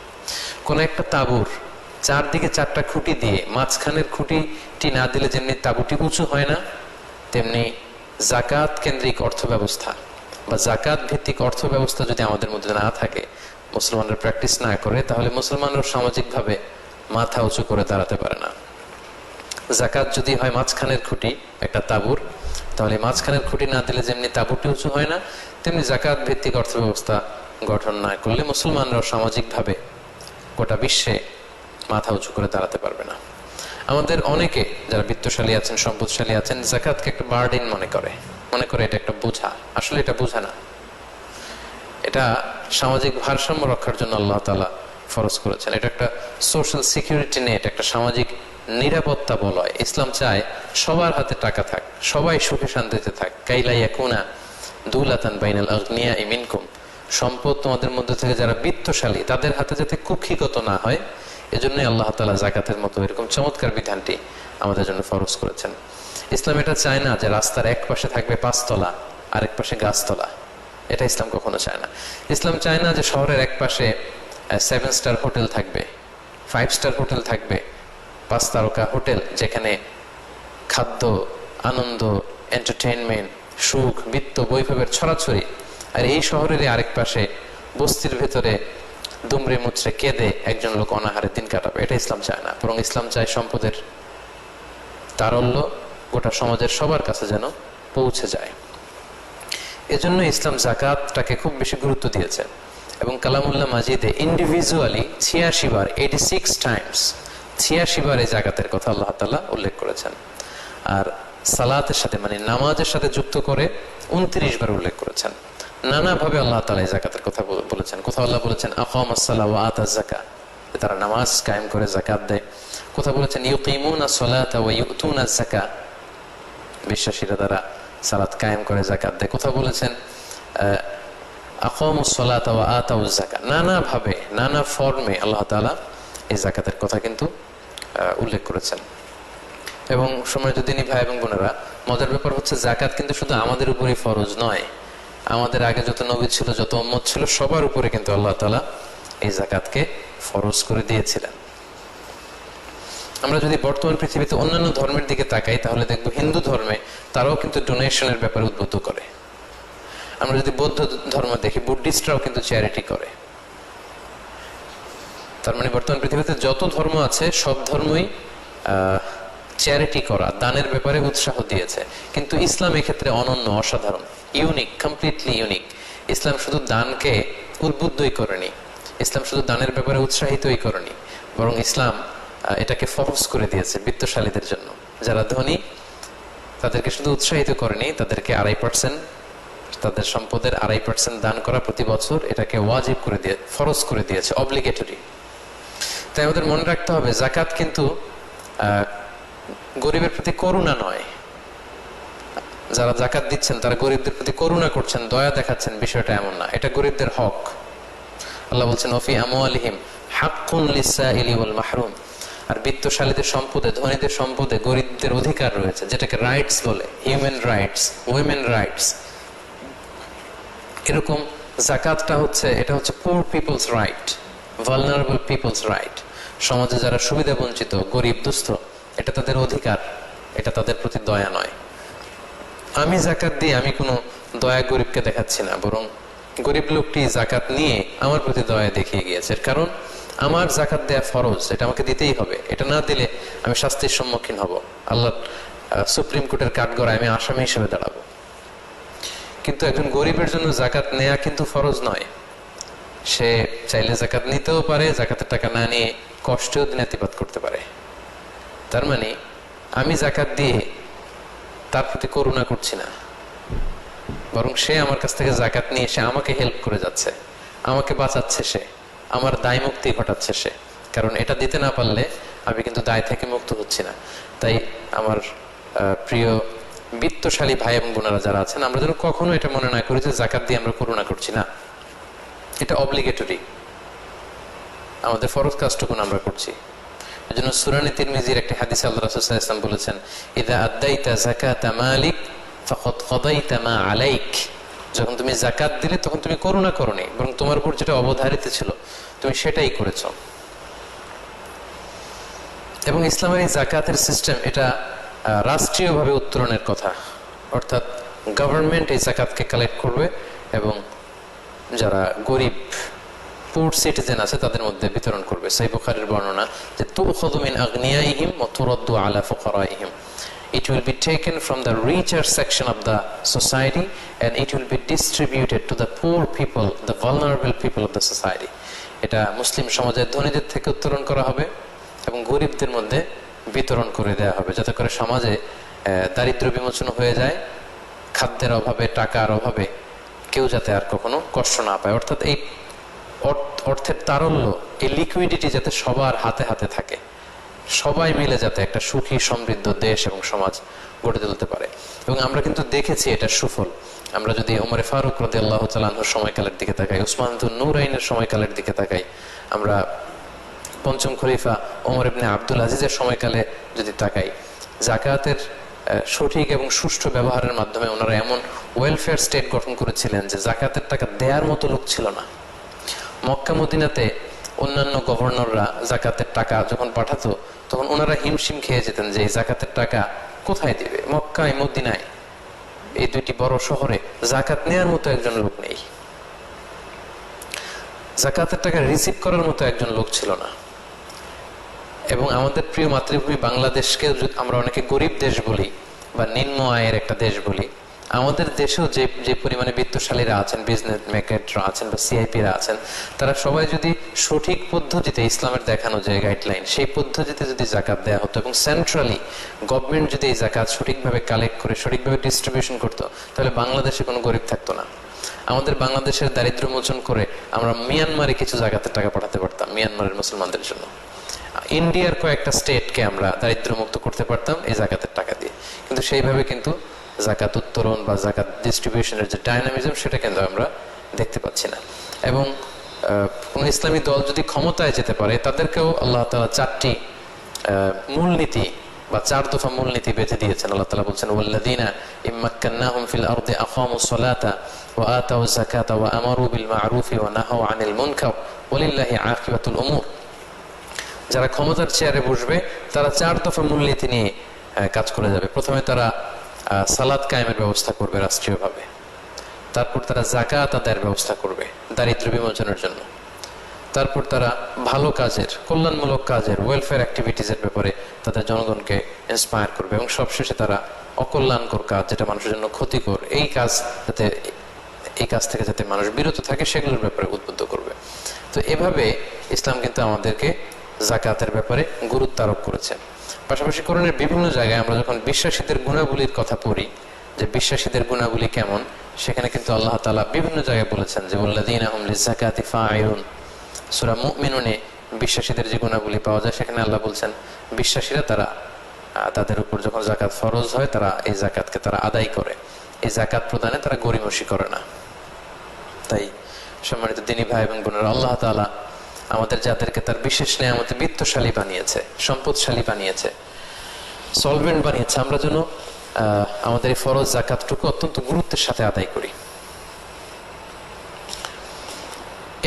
কোন একটা তাঁবুর চারদিকে 4টা খুঁটি দিয়ে মাঝখানের খুঁটিটি না দিলে যেমনি তাঁবুটি উঁচু হয় না, তেমনি যাকাত কেন্দ্রিক অর্থ ব্যবস্থা বা যাকাত ভিত্তিক অর্থ ব্যবস্থা যদি আমাদের মধ্যে না থাকে, মুসলমানরা প্র্যাকটিস না করে, তাহলে মুসলমানরা সামাজিকভাবে মাথা উঁচু করে দাঁড়াতে পারে না। যাকাত যদি হয় মাঝখানের খুঁটি একটা তাঁবুর, তাহলে মাঝখানের খুঁটি না দিলে যেমনি তাঁবুটি উঁচু হয় না, তেমনি যাকাত ভিত্তিক অর্থ ব্যবস্থা গঠন না করলে মুসলমানরাও সামাজিকভাবে গোটা বিশ্বে মাথা উঁচু করে দাঁড়াতে পারবে না। আমাদের অনেকে যারা বিত্তশালী আছেন, সম্পদশালী আছেন, যাকাতকে একটা বার্ডেন মনে করে এটা একটা বোঝা। আসলে এটা বোঝা না, এটা সামাজিক ভারসাম্য রক্ষার জন্য আল্লাহ তাআলা ফরজ করেছেন। এটা একটা সোশ্যাল সিকিউরিটি নেট, একটা সামাজিক নিরাপত্তা বলয়। ইসলাম চায় সবার হাতে টাকা থাক, সবাই সুখে শান্তিতে থাক। কাইলা ইয়াকুনা দুলাতান বাইনাল আগনিয়া মিনকুম, সম্পদ তোমাদের মধ্যে থেকে যারা বিত্তশালী তাদের হাতে যাতে কুক্ষিগত না হয়, এজন্যই আল্লাহ তাআলা যাকাতের মতো এরকম চমৎকার বিধানটি আমাদের জন্য ফরজ করেছেন। ইসলাম এটা চায় না যে রাস্তার এক পাশে থাকবে 5 তলা, আরেক পাশে গাছতলা। এটা ইসলাম কখনো চায় না। ইসলাম চায় না যে শহরের এক পাশে 7 স্টার হোটেল থাকবে, 5 স্টার হোটেল থাকবে, 5 তারকা হোটেল, যেখানে খাদ্য, আনন্দ, এন্টারটেইনমেন্ট, সুখ, বিত্ত, বৈভবের ছড়াছড়ি, আর এই শহরের আরেক পাশে বস্তির ভেতরে দুমড়ে মুচড়ে কেঁদে একজন লোক অনাহারে দিন কাটাবে। এটা ইসলাম চায় না। বরং ইসলাম চায় সম্পদের তারল্য গোটা সমাজের সবার কাছে যেন পৌঁছে যায়। এজন্য ইসলাম যাকাতটাকে খুব বেশি গুরুত্ব দিয়েছে। এবং কালামুল্লাহ মাজিদে ইন্ডিভিজুয়ালি 86 বার, 86 টাইমস, 86 বার এই যাকাতের কথা আল্লাহ তাআলা উল্লেখ করেছেন। আর সালাতের সাথে মানে নামাজের সাথে যুক্ত করে 29 বার উল্লেখ করেছেন। নানাভাবে আল্লাহ তাআলা এই যাকাতের কথা বলেছেন। কোথাও আল্লাহ বলেছেন আকামাস সালাহ ওয়া আতাজ যাকাত, তারা নামাজ কায়েম করে যাকাত দেয়। কোথাও বলেছেন ইউকিমুনাস সালাতা ওয়া ইউতুনাজ যাকাত, বিশ্বাসীরা তারা সালাত কায়েম করে যাকাত দেয়। কোথাও বলেছেন আকামুস সালাতা ওয়া আতাউজ যাকাত। নানাভাবে, নানা ফর্মে আল্লাহ তাআলা এই যাকাতের কথা কিন্তু উল্লেখ করেছেন। এবং সম্মানিত দিনী ভাই এবং বোনেরা, মজার ব্যাপার হচ্ছে যাকাত কিন্তু শুধু আমাদের উপরই ফরজ নয়, আমাদের আগে যত নবী ছিল, যত উম্মত ছিল, সবার উপরে কিন্তু আল্লাহ তাআলা এই যাকাতকে ফরজ করে দিয়েছিলেন। আমরা যদি বর্তমান পৃথিবীতে অন্যান্য ধর্মের দিকে তাকাই, তাহলে দেখবো হিন্দু ধর্মে তারাও কিন্তু ডোনেশনের ব্যাপারে উদ্বুদ্ধ করে। আমরা যদি বৌদ্ধ ধর্ম দেখি, বুদ্ধিস্টরাও কিন্তু চ্যারিটি করে। তার মানে বর্তমান পৃথিবীতে যত ধর্ম আছে সব ধর্মই চ্যারিটি করা, দানের ব্যাপারে উৎসাহ দিয়েছে। কিন্তু ইসলাম এক্ষেত্রে অনন্য, অসাধারণ, ইউনিক, কমপ্লিটলি ইউনিক। ইসলাম শুধু দানকে উদ্বুদ্ধই করেনি, ইসলাম শুধু দানের ব্যাপারে উৎসাহিতই করেনি, বরং ইসলাম এটাকে ফরজ করে দিয়েছে বিত্তশালীদের জন্য। যারা ধনী তাদেরকে শুধু উৎসাহিত করেনি, তাদেরকে 2.5%, তাদের সম্পদের 2.5% দান করা প্রতি বছর, এটাকে ওয়াজিব করে দিয়ে, ফরজ করে দিয়েছে, অব্লিগেটরি। তাই আমাদের মনে রাখতে হবে যাকাত কিন্তু গরিবের প্রতি করুণা নয়। যারা যাকাত দিচ্ছেন তারা গরিবদের প্রতি করুণা করছেন, দয়া দেখাচ্ছেন, বিষয়টা এমন না। এটা গরিবদের হক। আল্লাহ বলছেন ওফি আমওয়ালিহিম হাক্কুন লিসাইলি ওয়াল মাহরুম। আর বিত্তশালীদের সম্পদে, ধনীদের সম্পদে গরিবদের অধিকার রয়েছে, যেটাকে রাইটস বলে, হিউম্যান রাইটস, উইমেন রাইটস। এরকম যাকাতটা হচ্ছে, এটা হচ্ছে poor peoples right, vulnerable peoples right. সমাজে যারা সুবিধা বঞ্চিত, গরিব দুস্থ, এটা তাদের অধিকার, এটা তাদের প্রতি দয়া নয়। আমি যাকাত দিয়ে আমি কোনো দয়া গরিবকে দেখাচ্ছি না, বরং গরিব লোকটি যাকাত নিয়ে আমার প্রতি দয়া দেখিয়ে গিয়েছে। কারণ আমার যাকাত দেয়া ফরজ, এটা আমাকে দিতেই হবে। এটা না দিলে আমি শাস্তির সম্মুখীন হব, আল্লাহ সুপ্রিম কোর্টের কাঠগড়ায় আমি আসামি হিসেবে দাঁড়াবো। কিন্তু একজন গরিবের জন্য যাকাত নেয়া কিন্তু ফরজ নয়। সে চাইলে যাকাত নিতেও পারে, যাকাতের টাকা না নিয়ে কষ্টেও দিনাতিপাত করতে পারে। তার মানে আমি যাকাত দিয়ে তার প্রতি করুণা করছি না, বরং সে আমার কাছ থেকে যাকাত নিয়ে সে আমাকে হেল্প করে যাচ্ছে, আমাকে বাঁচাচ্ছে, সে আমার দায় মুক্তি ঘটাচ্ছে সে। কারণ এটা দিতে না পারলে আমি কিন্তু দায় থেকে মুক্ত হচ্ছি না। তাই আমার প্রিয় বিত্তশালী ভাই এবং বোনেরা যারা আছেন, আমরা যেন কখনো এটা মনে না করি যে যাকাত দিয়ে আমরা করুণা করছি না। এটা অব্লিগেটরি, আমাদের ফরজ কাজটুকুন আমরা করছি। এজন্য সূরা তিরমিজির একটি হাদিসে আল্লাহ রাসূল সাল্লাল্লাহু আলাইহি ওয়াসাল্লাম বলেছেন, ইযা আদাইতা যাকাতা মালিক ফাকাদ কাদাইতা মা আলাইক। যখন তুমি যাকাত দিলে তখন তুমি করুণা করোনি, বরং তোমার উপর যেটা অবধারিত ছিল তুমি সেটাই করেছো। এবং ইসলামের এই যাকাতের সিস্টেম, এটা রাষ্ট্রীয়ভাবে উত্তোলনের কথা, অর্থাৎ গভর্নমেন্ট এই যাকাতকে কালেক্ট করবে এবং যারা গরিব পুর সিটিজেন আছে তাদের মধ্যে বিতরণ করবে। সহিহ বুখারীর বর্ণনা যে তুখাযু মিন আগনিয়াইহিম ওয়া তুরাদ্দু আলা ফুকারাইহিম। It will be taken from the richer section of the society and it will be distributed to the poor people, the vulnerable people of the society. এটা মুসলিম সমাজের ধনীদের থেকে উত্তোলন করা হবে এবং গরিবদের মধ্যে বিতরণ করে দেওয়া হবে, যাতে করে সমাজে দারিদ্র্য বিমোচন হয়ে যায়, খাদ্যের অভাবে, টাকার অভাবে কেউ যাতে আর কখনো কষ্ট না পায়। অর্থাৎ এই অর্থের তারল্য, এই লিকুইডিটি যাতে সবার হাতে হাতে থাকে, সবাই মিলে যাতে একটা সুখী সমৃদ্ধ দেশ এবং সমাজ গড়ে তুলতে পারে। এবং আমরা কিন্তু দেখেছি এটা সুফল। আমরা যদি ওমরে ফারুক রাদিয়াল্লাহু তাআলা আনহুর সময়কালের দিকে তাকাই, উসমান যুন নূরাইনের সময়কালের দিকে তাকাই, আমরা পঞ্চম খলিফা ওমর ইবনে আব্দুল আজিজের সময়কালে যদি তাকাই, যাকাতের সঠিক এবং সুষ্ঠু ব্যবহারের মাধ্যমে ওনারা এমন ওয়েলফেয়ার স্টেট গঠন করেছিলেন যে জাকাতের টাকা দেওয়ার মতো লোক ছিল না। মক্কা মদিনাতে অন্যান্য গভর্নররা জাকাতের টাকা যখন পাঠাতো তখন ওনারা হিমশিম খেয়ে যেতেন যে এই জাকাতের টাকা কোথায় দিবে। মক্কায় মদিনায় এই দুইটি বড় শহরে জাকাত নেওয়ার মতো একজন লোক নেই, জাকাতের টাকা রিসিভ করার মতো একজন লোক ছিল না। এবং আমাদের প্রিয় মাতৃভূমি বাংলাদেশকে আমরা অনেকে গরিব দেশ বলি বা নিম্ন আয়ের একটা দেশ বলি, আমাদের দেশেও যে যে পরিমাণে বিত্তশালীরা আছেন, বিজনেস মেকাররা আছেন বা সিআইপিরা আছেন, তারা সবাই যদি সঠিক পদ্ধতিতে ইসলামের দেখানো যে গাইডলাইন সেই পদ্ধতিতে যদি জাকাত দেওয়া হতো এবং সেন্ট্রালি গভর্নমেন্ট যদি এই জাকাত সঠিকভাবে কালেক্ট করে সঠিকভাবে ডিস্ট্রিবিউশন করতো, তাহলে বাংলাদেশে কোনো গরিব থাকতো না। আমাদের বাংলাদেশের দারিদ্র্য মোচন করে আমরা মিয়ানমারে কিছু জাকাতের টাকা পাঠাতে পারতাম, মিয়ানমারের মুসলমানদের জন্য। ইন্ডিয়ার কয়েকটা স্টেটকে আমরা দারিদ্র মুক্ত করতে পারতাম এই জাকাতের টাকা দিয়ে। কিন্তু সেইভাবে কিন্তু জাকাত উত্তোলন বা জাকাত ডিস্ট্রিবিউশনের যে ডায়নামিজম সেটা কিন্তু আমরা দেখতে পাচ্ছি না। এবং কোন ইসলামী দল যদি ক্ষমতায় যেতে পারে তাদেরকেও আল্লাহ তাআলা চারটি মূলনীতি বা চার দফা মূলনীতি বেঁধে দিয়েছেন। আল্লাহ তাআলা বলছেন ওয়াল্লাযীনা ইম্মাক্কান্নাহুম ফিল আরদি আকামুস সালাতা ওয়া আতাউয যাকাতা ওয়া আমারু বিল মা'রুফি ওয়া নাহাউ আনিল মুনকার ওয়ালিল্লাহি আকিবাতুল উমুর। যারা ক্ষমতার চেয়ারে বসবে তারা চার দফা মূলনীতি নিয়ে কাজ করে যাবে। প্রথমে তারা সালাত কায়েমের ব্যবস্থা করবে রাষ্ট্রীয়ভাবে, তারপর তারা যাকাত আদায়ের ব্যবস্থা করবে দারিদ্র্য বিমোচনের জন্য, তারপর তারা ভালো কাজের, কল্যাণমূলক কাজের, ওয়েলফেয়ার অ্যাক্টিভিটিসের ব্যাপারে তাদের জনগণকে ইন্সপায়ার করবে এবং সবশেষে তারা অকল্যাণকর কাজ, যেটা মানুষের জন্য ক্ষতিকর, এই কাজ যাতে, এই কাজ থেকে যাতে মানুষ বিরত থাকে সেগুলোর ব্যাপারে উদ্বুদ্ধ করবে। তো এভাবে ইসলাম কিন্তু আমাদেরকে যাকাতের ব্যাপারে গুরুত্ব আরোপ করেছেন। পাশাপাশি কোরআনের বিভিন্ন জায়গায় আমরা যখন বিশ্বাসীদের গুণাবলীর কথা পড়ি, যে বিশ্বাসীদের গুণাবলী কেমন, সেখানে কিন্তু আল্লাহ তাআলা বিভিন্ন জায়গায় বলেছেন যে ওয়াল্লাযীনা হুম লিযাকাতি ফাঈলুন। সূরা মুমিনুনে বিশ্বাসীদের যে গুণাবলী পাওয়া যায়, সেখানে আল্লাহ বলছেন বিশ্বাসীরা তারা তাদের উপর যখন যাকাত ফরজ হয় তারা এই যাকাতকে তারা আদায় করে, এই যাকাত প্রদানে তারা গরিমসি করে না। তাই সম্মানিত দিনী ভাই এবং বোনেরা, আল্লাহ তাআলা আমাদের যাদেরকে তার বিশেষ নেয়ামতে বিত্তশালী বানিয়েছে, সম্পদশালী বানিয়েছে, সলভেন্ট বানিয়েছে, আমরা যেন আমাদের এই ফরজ যাকাতটুকু অত্যন্ত গুরুত্বের সাথে আদায় করি।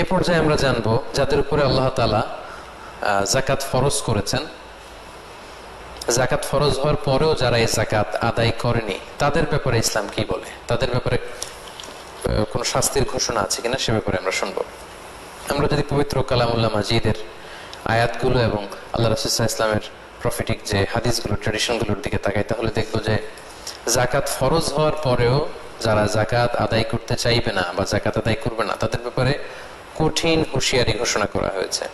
এ পর্যায়ে আমরা জানবো যাদের উপরে আল্লাহ তাআলা যাকাত ফরজ করেছেন, যাকাত ফরজ হওয়ার পরেও যারা এই যাকাত আদায় করেনি তাদের ব্যাপারে ইসলাম কি বলে, তাদের ব্যাপারে কোন শাস্তির ঘোষণা আছে কিনা সে ব্যাপারে আমরা শুনবো। আমরা যদি পবিত্র কালামুল্লাহ মাজিদের আয়াতগুলো এবং আল্লাহ রাসূল সাল্লাল্লাহু আলাইহি ওয়াসাল্লামের প্রফেটিক যে হাদিসগুলো, ট্র্যাডিশনগুলোর দিকে তাকাই, তাহলে দেখবো যে যাকাত ফরজ হওয়ার পরেও যারা যাকাত আদায় করতে চাইবে না বা যাকাত আদায় করবে না তাদের ব্যাপারে কঠিন হুঁশিয়ারি ঘোষণা করা হয়েছে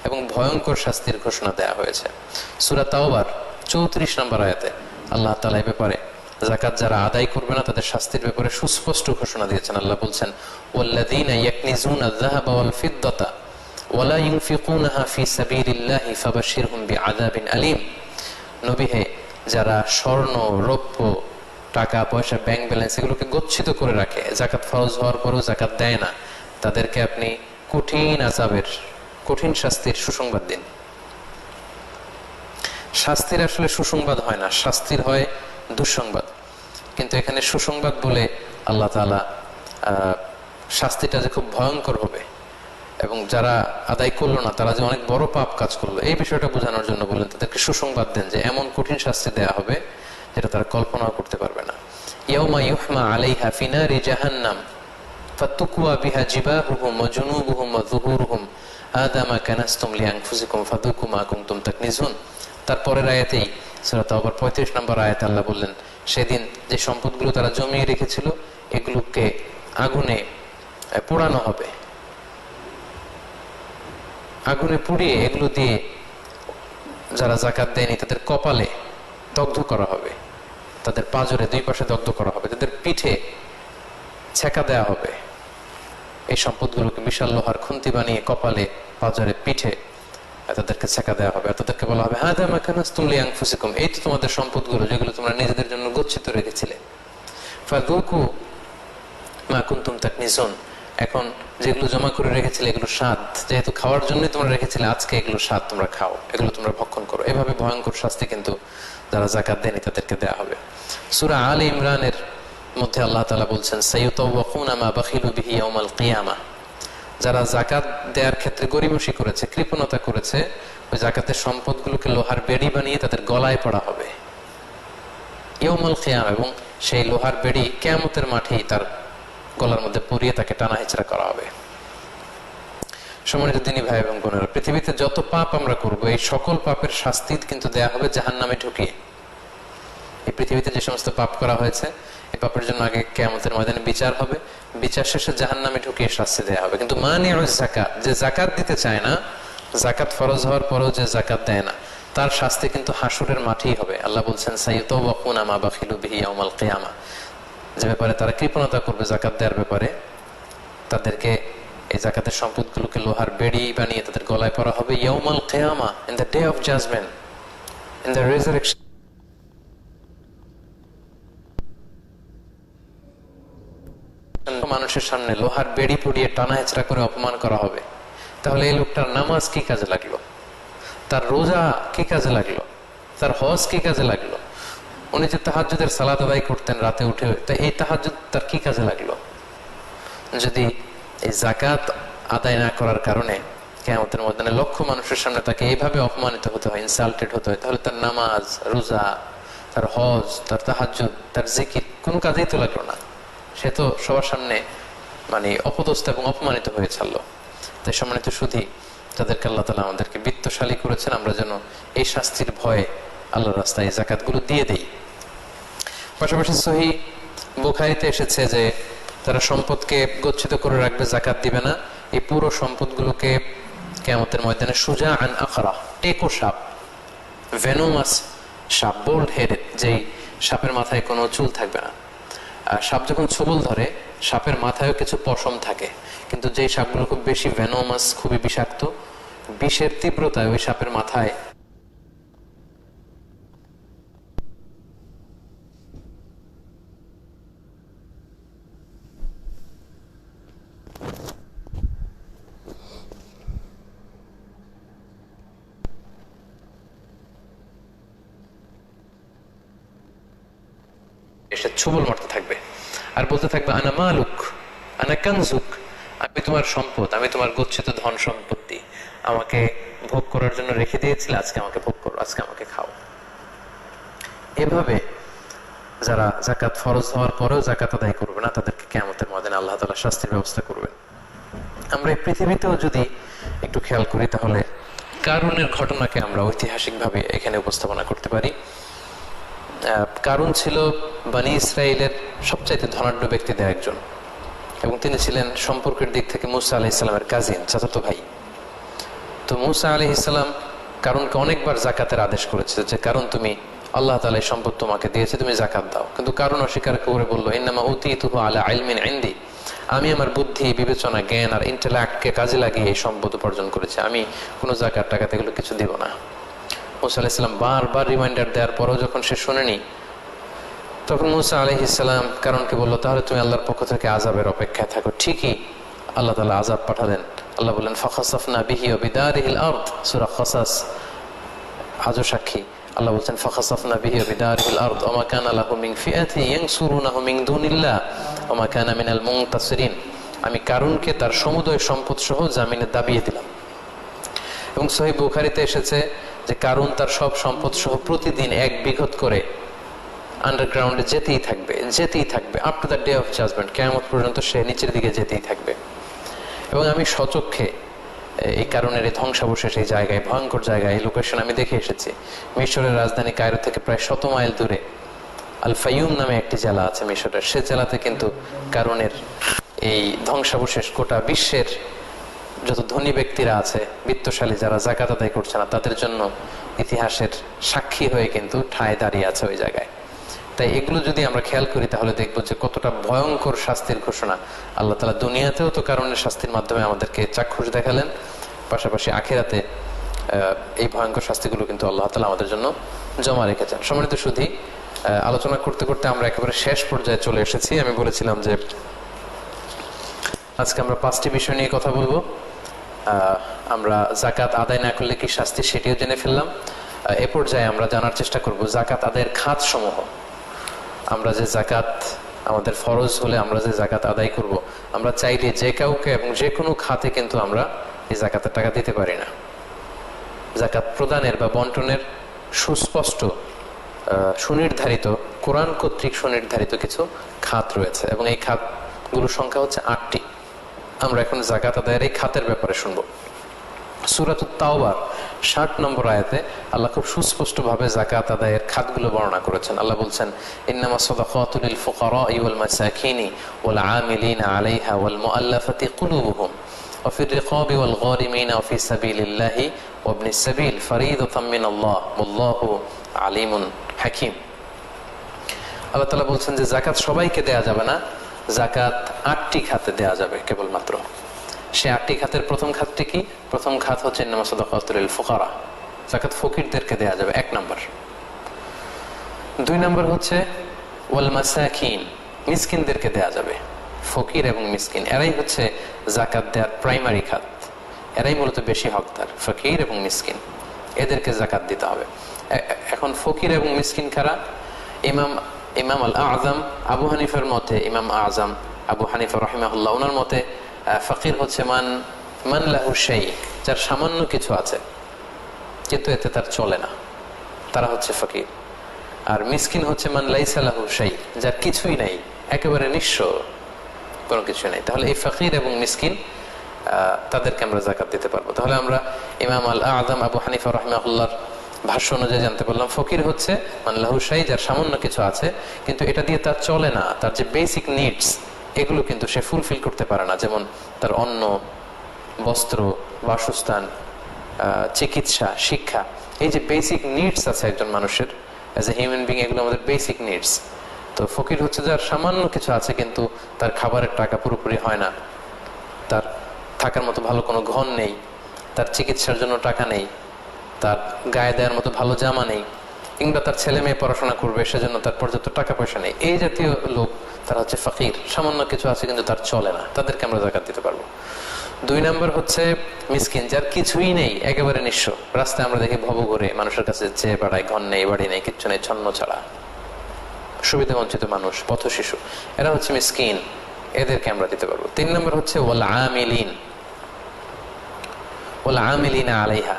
এবং ভয়ঙ্কর শাস্তির ঘোষণা দেওয়া হয়েছে। সূরা তাওবার 34 নম্বর আয়াতে আল্লাহ তাআলা এই ব্যাপারে যাকাত যারা আদায় করবে না তাদের শাস্তির ব্যাপারে সুস্পষ্ট ঘোষণা দিয়েছেন। আল্লাহ বলছেন ওয়াল্লাযীনা ইয়াকনিজুনা আয-যাহাবা ওয়াল ফিদ্দাতা ওয়ালা ইউনফিকুনাহা ফি সাবিলিল্লাহি ফাবাশশিরহুম বিআযাবিন আলীম। নবী হে, যারা স্বর্ণ, রৌপ্য, টাকা পয়সা, ব্যাংক ব্যালেন্স এগুলোকে গচ্ছিত করে রাখে, যাকাত ফরজ হওয়ার পরেও যাকাত দেয় না, তাদেরকে আপনি কঠিন আযাবের, কঠিন শাস্তির সুসংবাদ দিন। শাস্তির আসলে সুসংবাদ হয় না, শাস্তির হয় দুঃসংবাদ। কিন্তু এখানে সুসংবাদ বলে আল্লাহ তাআলা শাস্তিটা যে খুব ভয়ঙ্কর হবে এবং যারা আদায় করলো না তারা যে অনেক বড় পাপ কাজ করলো, এই বিষয়টা বোঝানোর জন্য বললেন তাদেরকে সুসংবাদ দেন যে এমন কঠিন শাস্তি দেয়া হবে যেটা তারা কল্পনাও করতে পারবে না। ইয়াউমা ইউহমা আলাইহা ফি নারি জাহান্নাম ফাতুকুয়া বিহা জিবাহুহুম ওয়া জুনুবুহুম ওয়া যুহুরুহুম হাযা মা কানাসতুম লিআনফুসিকুম ফাযুকু মা কুনতুম তাকনিজুন। তারপরের আয়াতেই সূরা তাওবার 35 নম্বর আয়াতে আল্লাহ বললেন সেদিন যে সম্পদগুলো তারা জমিয়ে রেখেছিল এগুলোকে আগুনে পোড়ানো হবে, আগুনে পুড়িয়ে এগুলো দিয়ে যারা যাকাত দেয়নি তাদের কপালে দগ্ধ করা হবে, তাদের পাঁজরে দুই পাশে দগ্ধ করা হবে, তাদের পিঠে ছেঁকা দেয়া হবে। এই সম্পদগুলোকে বিশাল লোহার খুন্তি বানিয়ে কপালে, পাঁজরে, পিঠে তাদেরকে ছেঁকা দেওয়া হবে। তাদেরকে বলা হবে হাযা মা কানাসতুম লিআনফুসিকুম, এই তো তোমাদের সম্পদগুলো যেগুলো তোমরা নিজেদের জন্য গচ্ছিত রেখেছিলে। ফাযুকু মা কুনতুম তাকনিজুন, এখন যেগুলো জমা করে রেখেছিলে এগুলো স্বাদ, যেহেতু খাওয়ার জন্যই তোমরা রেখেছিলে, আজকে এগুলো স্বাদ তোমরা খাও, এগুলো তোমরা ভক্ষণ করো। এভাবে ভয়ঙ্কর শাস্তি কিন্তু যারা যাকাত দেয়নি তাদেরকে দেয়া হবে। সূরা আলে ইমরানের মধ্যে আল্লাহ তাআলা বলছেন সাইয়ুতাওয়াকুনা মা বাখিলু বিহি ইয়াউমাল কিয়ামাহ, যারা যাকাত দেওয়ার ক্ষেত্রে গরিমসি করেছে, কৃপণতা করেছে, ওই যাকাতের সম্পদগুলোকে লোহার বেড়ি বানিয়ে তাদের গলায় পড়া হবে ইয়াউমুল কিয়ামা, এবং সেই লোহার বেড়ি কিয়ামতের মাঠেই তার গলার মধ্যে পরিয়ে তাকে টানা হেঁচড়া করা হবে। সম্মানিত দিনী ভাই এবং বোনেরা, পৃথিবীতে যত পাপ আমরা করব এই সকল পাপের শাস্তি কিন্তু দেয়া হবে জাহান্নামে ঢুকিয়ে। এই পৃথিবীতে যে সমস্ত পাপ করা হয়েছে এই পাপের জন্য আগে কিয়ামতের ময়দানে বিচার হবে, বিচার শেষে জাহান্নামে ঢুকিয়ে শাস্তি দেয়া হবে। কিন্তু মানিউজ যাকাত, যে যাকাত দিতে চায় না, যাকাত ফরজ হওয়ার পরেও যে যাকাত দেয় না, তার শাস্তি কিন্তু হাসুরের মাঠেই হবে। আল্লাহ বলছেন সাইয়ুতাওয়াকুনা মা বাখিলু বিহি ইয়াউমাল কিয়ামা, যে ব্যাপারে তারা কৃপণতা করবে যাকাত দেওয়ার ব্যাপারে, তাদেরকে এই যাকাতের সম্পদগুলোকে লোহার বেড়ি বানিয়ে তাদের গলায় পরা হবে ইয়াউমাল কিয়ামা, in the day of judgement, in the resurrection. মানুষের সামনে লোহার বেড়ি পুড়িয়ে টানা হেঁচড়া করে অপমান করা হবে। তাহলে এই লোকটার নামাজ কি কাজে লাগলো, তার রোজা কি কাজে লাগলো, তার হজ কি কাজে লাগলো? উনি যে তাহাজ্জুদের সালাত আদায় করতেন রাতে উঠে, তা এই তাহাজ্জুদ তার কি কাজে লাগলো? যদি এই যাকাত আদায় না করার কারণে কিয়ামতের ময়দানে লক্ষ মানুষের সামনে তাকে এইভাবে অপমানিত হতে হয়, ইনসাল্টেড হতে হয়, তাহলে তার নামাজ, রোজা, তার হজ, তার তাহাজ্জুদ, তার জিকির কোনো কাজেই তো লাগলো না। সে তো সবার সামনে মানে অপদস্থ এবং অপমানিত হয়ে ছাড়লো। তাই সম্মানিত সুধী, যাদেরকে আল্লাহ তাআলা আমাদেরকে বিত্তশালী করেছেন, আমরা যেন এই শাস্তির ভয়ে আল্লাহর রাস্তায় এই যাকাতগুলো দিয়ে দেই। পাশাপাশি সহিহ বুখারীতে এসেছে যে তারা সম্পদকে গচ্ছিত করে রাখবে, যাকাত দিবে না, এই পুরো সম্পদগুলোকে কিয়ামতের ময়দানে সুজাআন আকরা, টেকো সাপ, ভেনোমাস সাপ, বোল্ড হেডেড, যেই সাপের মাথায় কোনো চুল থাকবে না। সাপ যখন ছোবল ধরে সাপের মাথায়ও কিছু পশম থাকে, কিন্তু যেই সাপগুলো খুব বেশি ভেনোমাস, খুবই বিষাক্ত, বিষের তীব্রতায় ওই সাপের মাথায় এসে ছোবল মারতে থাকবে আর বলতে থাকবে আনা মালুক আনা কানজুক, আমি তোমার সম্পদ, আমি তোমার গচ্ছিত ধন সম্পত্তি, আমাকে ভোগ করার জন্য রেখে দিয়েছিলে, আজকে আমাকে ভোগ করো, আজকে আমাকে খাও। এভাবে যারা যাকাত ফরজ হওয়ার পরেও যাকাত আদায় করবে না, তাদেরকে কিয়ামতের ময়দানে আল্লাহ তাআলা শাস্তির ব্যবস্থা করবেন। আমরা এই পৃথিবীতেও যদি একটু খেয়াল করি, তাহলে কারুনের ঘটনাকে আমরা ঐতিহাসিকভাবে এখানে উপস্থাপনা করতে পারি। কারুন ছিল বনী ইসরাইলের সবচাইতে ধনাঢ্য ব্যক্তিদের একজন, এবং তিনি ছিলেন সম্পর্কের দিক থেকে মুসা আলাইহিস সালামের কাজিন, চাচাতো ভাই। তো মুসা আলাইহিস সালাম কারুনকে অনেকবার যাকাতের আদেশ করেছে, যে কারণ তুমি, আল্লাহ তাআলা এই সম্পদ তোমাকে দিয়েছে, তুমি যাকাত দাও। কিন্তু কারুন অস্বীকার করে বলল, ইন্নামা উতীতুহু আলা ইলমিন ইনদি, আমি আমার বুদ্ধি, বিবেচনা, জ্ঞান আর ইন্টেলেক্টকে কাজে লাগিয়ে এই সম্পদ উপার্জন করেছি, আমি কোনো যাকাত টাকাত এগুলো কিছু দিব না। মুসা আলাইহিস সালাম বারবার রিমাইন্ডার দেওয়ার পরেও যখন সে শোনেনি, তখন মুসা আলাইহিস সালাম কারণকে বলল, তাহলে তুমি আল্লাহর পক্ষ থেকে আযাবের অপেক্ষায় থাকো। ঠিকই আল্লাহ তাআলা আযাব পাঠালেন। আল্লাহ বললেন ফাখাসাফনা বিহি ওয়া বিদারিহিল আরদ, সূরা কাসাস আজও সাক্ষী। আল্লাহ বলছেন ফাখাসাফনা বিহি ওয়া বিদারিহিল আরদ ওয়া মা কানা লাহু মিন ফিআতিন ইয়ানসুরুনাহু মিন দুনিল্লাহ ওয়া মা কানা মিনাল মুনতাসিরিন, আমি কারুনকে তার সমুদয় সম্পদ সহ জামিনে দাবিয়ে দিলাম। এবং সহিহ বুখারীতে এসেছে যে কারুন তার সব সম্পদ সহ প্রতিদিন 1 বিঘত করে আন্ডারগ্রাউন্ডে যেতেই থাকবে up to the day of judgement, কিয়ামত পর্যন্ত সে নিচের দিকে যেতেই থাকবে। এবং আমি স্বচক্ষে এই কারণের এই ধ্বংসাবশেষ, এই জায়গায়, ভয়ঙ্কর জায়গায়, এই লোকেশন আমি দেখে এসেছি। মিশরের রাজধানী কায়রো থেকে প্রায় 100 মাইল দূরে আল ফাইয়ুম নামে একটি জেলা আছে মিশরের, সে জেলাতে কিন্তু কারণের এই ধ্বংসাবশেষ গোটা বিশ্বের যত ধনী ব্যক্তিরা আছে, বিত্তশালী যারা যাকাত আদায় করছে না, তাদের জন্য ইতিহাসের সাক্ষী হয়ে কিন্তু ঠায় দাঁড়িয়ে আছে ওই জায়গায়। তাই এগুলো যদি আমরা খেয়াল করি, তাহলে দেখবো যে কতটা ভয়ঙ্কর শাস্তির ঘোষণা আল্লাহ তাআলা দুনিয়াতেও তো কারণের শাস্তির মাধ্যমে আমাদেরকে চাক্ষুষ দেখালেন, পাশাপাশি আখিরাতে এই ভয়ঙ্কর শাস্তিগুলো কিন্তু আল্লাহ তাআলা আমাদের জন্য জমা রেখেছেন। সম্মানিত সুধী, আলোচনা করতে করতে আমরা একেবারে শেষ পর্যায়ে চলে এসেছি। আমি বলেছিলাম যে আজকে আমরা 5টি বিষয় নিয়ে কথা বলবো। আমরা যাকাত আদায় না করলে কি শাস্তি, সেটিও জেনে ফেললাম। এ পর্যায়ে আমরা জানার চেষ্টা করব যাকাত আদায়ের খাত সমূহ। আমরা যে যাকাত আমাদের ফরজ হলে আমরা যে যাকাত আদায় করব, আমরা চাইলে যে কাউকে এবং যে কোনো খাতে কিন্তু আমরা এই যাকাতের টাকা দিতে পারি না। যাকাত প্রদানের বা বন্টনের সুস্পষ্ট সুনির্ধারিত, কোরআন কর্তৃক সুনির্ধারিত কিছু খাত রয়েছে, এবং এই খাতগুলোর সংখ্যা হচ্ছে 8টি। আমরা এখন যাকাত আদায়ের এই খাতের ব্যাপারে শুনবো। সূরাতুত তাওবার 60 নম্বর আয়াতে আল্লাহ খুব সুস্পষ্টভাবে যাকাত আদায়ের খাতগুলো বর্ণনা করেছেন। আল্লাহ বলছেন, ইন্নামাস সাদাকাতু লিল ফুকারাই ওয়াল মাসাকিনি ওয়াল আমিলিনা আলাইহা ওয়াল মুআল্লাফাতি কুলুবুহুম ওয়া ফির রিকাবি ওয়াল গারিমিনা ওয়া ফি সাবিলিল্লাহি ওয়া ইবনিস সাবিল ফরিদাতাম মিনাল্লাহ ওয়াল্লাহু আলিমুন হাকীম। আল্লাহ তাআলা বলছেন যে যাকাত সবাইকে দেয়া যাবে না, যাকাত 8টি খাতে দেয়া যাবে কেবলমাত্র। সে 8টি খাতের প্রথম খাতটি কি? প্রথম খাত হচ্ছে ইন্নামাস সাদাকাতু লিল ফুকারা, যাকাত ফকিরদেরকে দেয়া যাবে 1 নম্বর। 2 নম্বর হচ্ছে ওয়াল মাসাকিন, মিসকিনদেরকে দেয়া যাবে। ফকির এবং মিসকিন এরাই হচ্ছে যাকাত দেওয়ার প্রাইমারি খাত, এরাই মূলত বেশি হকদার, ফকির এবং মিসকিন, এদেরকে যাকাত দিতে হবে। এখন ফকির এবং মিসকিন কারা? ইমাম আল আযম আবু হানিফার মতে, ইমাম আযম আবু হানিফা রাহিমাহুল্লাহ, ওনার মতে ফকির হচ্ছে মান লাহু শাই, যার সামান্য কিছু আছে কিন্তু এতে তার চলে না, তারা হচ্ছে ফকির। আর মিসকিন হচ্ছে মান লাইসা লাহু শাই, যার কিছুই নাই, একেবারে নিঃস্ব, কোনো কিছু নাই। তাহলে এই ফকির এবং মিসকিন তাদেরকে আমরা যাকাত দিতে পারবো। তাহলে আমরা ইমাম আল আযম আবু হানিফা রাহিমাহুল্লাহর ভাষ্য অনুযায়ী জানতে পারলাম ফকির হচ্ছে মান লাহু শাই, যার সামান্য কিছু আছে কিন্তু এটা দিয়ে তার চলে না, তার যে বেসিক নিডস এগুলো কিন্তু সে ফুলফিল করতে পারে না, যেমন তার অন্ন, বস্ত্র, বাসস্থান, চিকিৎসা, শিক্ষা, এই যে বেসিক নিডস আছে একজন মানুষের অ্যাজ এ হিউম্যান বিং, এগুলো আমাদের বেসিক নিডস। তো ফকির হচ্ছে যার সামান্য কিছু আছে কিন্তু তার খাবারের টাকা পুরোপুরি হয় না, তার থাকার মতো ভালো কোনো ঘর নেই, তার চিকিৎসার জন্য টাকা নেই, তার গায়ে দেওয়ার মতো ভালো জামা নেই, কিংবা তার ছেলে মেয়ে পড়াশোনা করবে সেজন্য তার পর্যাপ্ত টাকা পয়সা নেই, এই জাতীয় লোক তারা হচ্ছে ফকির। সামান্য কিছু আছে কিন্তু তার চলে না, তাদেরকে আমরা যাকাত দিতে পারবো। 2 নম্বর হচ্ছে মিসকিন, যার কিছুই নেই, একেবারে নিঃস্ব। রাস্তায় আমরা দেখি ভব করে মানুষের কাছে চেয়ে বেড়ায়, ঘর নেই, বাড়ি নেই, কিচ্ছু নেই, ছন্ন ছাড়া, সুবিধা বঞ্চিত মানুষ, পথ শিশু, এরা হচ্ছে মিসকিন, এদেরকে আমরা দিতে পারবো। 3 নম্বর হচ্ছে ওয়াল আমিলিন, ওয়াল আমিলিনা আলাইহা।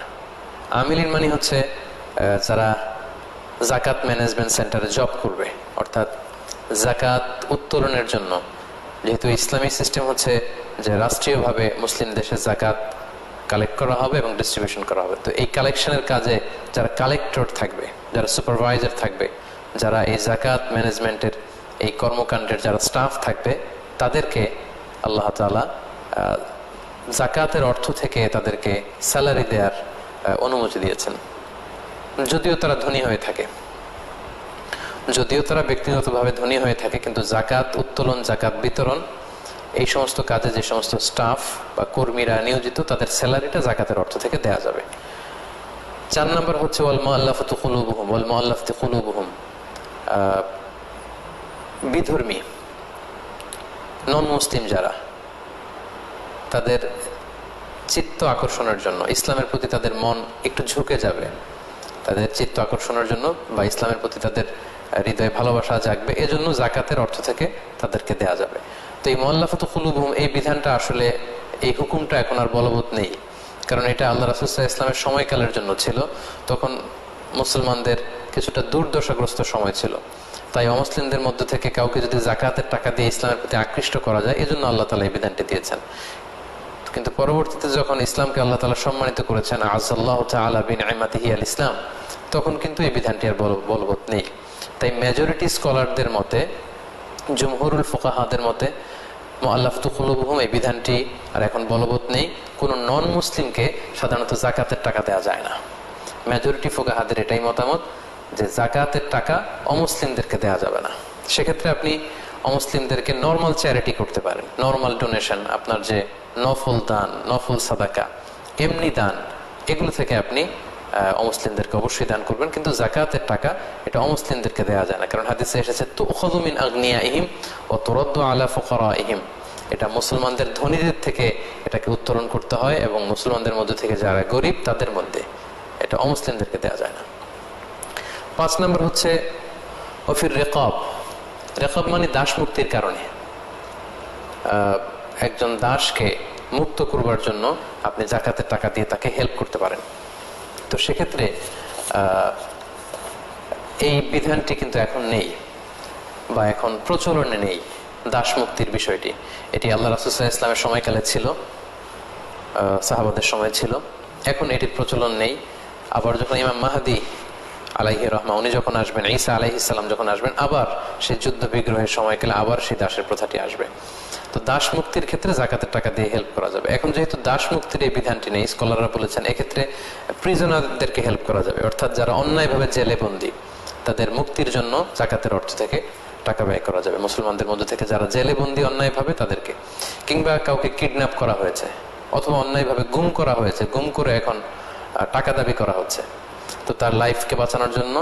আমিলিন মানে হচ্ছে যারা জাকাত ম্যানেজমেন্ট সেন্টারে জব করবে, অর্থাৎ জাকাত উত্তোলনের জন্য, যেহেতু ইসলামী সিস্টেম হচ্ছে যে রাষ্ট্রীয়ভাবে মুসলিম দেশে জাকাত কালেক্ট করা হবে এবং ডিস্ট্রিবিউশন করা হবে, তো এই কালেকশনের কাজে যারা কালেক্টর থাকবে, যারা সুপারভাইজার থাকবে, যারা এই জাকাত ম্যানেজমেন্টের এই কর্মকাণ্ডের যারা স্টাফ থাকবে, তাদেরকে আল্লাহ তাআলা জাকাতের অর্থ থেকে তাদেরকে স্যালারি দেওয়ার অনুমতি দিয়েছেন, যদিও তারা ধনী হয়ে থাকে, যদিও তারা ব্যক্তিগতভাবে ধনী হয়ে থাকে, কিন্তু জাকাত উত্তোলন, জাকাত বিতরণ, এই সমস্ত কাজে যে সমস্ত স্টাফ বা কর্মীরা নিয়োজিত, তাদের স্যালারিটা জাকাতের অর্থ থেকে দেয়া যাবে। 4 নম্বর হচ্ছে ওয়াল মুআল্লাফাতু কুলুবুহুম, ওয়াল মুআল্লাফাতু কুলুবুহুম, বিধর্মী নন মুসলিম যারা, তাদের চিত্ত আকর্ষণের জন্য, ইসলামের প্রতি তাদের মন একটু ঝুঁকে যাবে, তাদের চিত্ত আকর্ষণের জন্য বা ইসলামের প্রতি তাদের হৃদয়ে ভালোবাসা জাগবে, এজন্য জাকাতের অর্থ থেকে তাদেরকে দেয়া যাবে। তো এই মুআল্লাফাতু কুলুবুহুম, এই বিধানটা আসলে, এই হুকুমটা এখন আর বলবৎ নেই, কারণ এটা আল্লাহ রাসূল সাল্লাল্লাহু আলাইহি ওয়াসাল্লামের সময়কালের জন্য ছিল। তখন মুসলমানদের কিছুটা দুর্দশাগ্রস্ত সময় ছিল, তাই অমুসলিমদের মধ্যে থেকে কাউকে যদি জাকাতের টাকা দিয়ে ইসলামের প্রতি আকৃষ্ট করা যায়, এই জন্য আল্লাহ তাআলা এই বিধানটি দিয়েছেন। কিন্তু পরবর্তীতে যখন ইসলামকে আল্লাহ তাআলা সম্মানিত করেছেন, আযাল্লাহু তাআলা বিনিআমাতিহি আল ইসলাম, তখন কিন্তু এই বিধানটি আর বলবৎ নেই। তাই মেজরিটি স্কলারদের মতে, জুমহুরুল ফুকাহাদের মতে, মুআল্লাফাতু কুলুবুহুম এই বিধানটি আর এখন বলবৎ নেই। কোনো নন মুসলিমকে সাধারণত জাকাতের টাকা দেওয়া যায় না। মেজরিটি ফুকাহাদের এটাই মতামত যে জাকাতের টাকা অমুসলিমদেরকে দেওয়া যাবে না। সেক্ষেত্রে আপনি অমুসলিমদেরকে নর্মাল চ্যারিটি করতে পারেন, নর্মাল ডোনেশন, আপনার যে নফল দান, নফল সাদাকা, এমনি দান, এগুলো থেকে আপনি অমুসলিমদেরকে অবশ্যই দান করবেন, কিন্তু জাকাতের টাকা এটা অমুসলিমদেরকে দেওয়া যায় না, কারণ হাদিসে এসেছে তুখযু মিন আগনিয়াইহিম ওয়া তুরাদ্দু আলা ফুকারাইহিম, এটা মুসলমানদের ধনীদের থেকে এটাকে উত্তোলন করতে হয় এবং মুসলমানদের মধ্যে থেকে যারা গরিব তাদের মধ্যে, এটা অমুসলিমদেরকে দেওয়া যায় না। 5 নম্বর হচ্ছে ওফির রিকাব। রিকাব মানে দাস মুক্তির কারণে, একজন দাসকে মুক্ত করবার জন্য আপনি জাকাতের টাকা দিয়ে তাকে হেল্প করতে পারেন। তো সেক্ষেত্রে এই বিধানটি কিন্তু এখন নেই বা এখন প্রচলনে নেই, দাস মুক্তির বিষয়টি। এটি আল্লাহ রাসূল সাল্লাল্লাহু আলাইহি ওয়াসাল্লামের সময়কালে ছিল, সাহাবাদের সময় ছিল, এখন এটির প্রচলন নেই। আবার যখন ইমাম মাহদী আলাইহি রাহমা উনি যখন আসবেন, ঈসা আলাইহিস সালাম যখন আসবেন, আবার সেই যুদ্ধ বিগ্রহের সময়কালে আবার সেই দাসের প্রথাটি আসবে। তো দাস মুক্তির ক্ষেত্রে জাকাতের টাকা দিয়ে হেল্প করা যাবে। এখন যেহেতু দাস মুক্তির এই বিধানটি নেই, স্কলাররা বলেছেন এক্ষেত্রে প্রিজনারদেরকে হেল্প করা যাবে, অর্থাৎ যারা অন্যায়ভাবে জেলে বন্দী, তাদের মুক্তির জন্য জাকাতের অর্থ থেকে টাকা ব্যয় করা যাবে। মুসলমানদের মধ্যে থেকে যারা জেলে বন্দী অন্যায়ভাবে, তাদেরকে, কিংবা কাউকে কিডন্যাপ করা হয়েছে অথবা অন্যায়ভাবে গুম করা হয়েছে, গুম করে এখন টাকা দাবি করা হচ্ছে, তো তার লাইফকে বাঁচানোর জন্য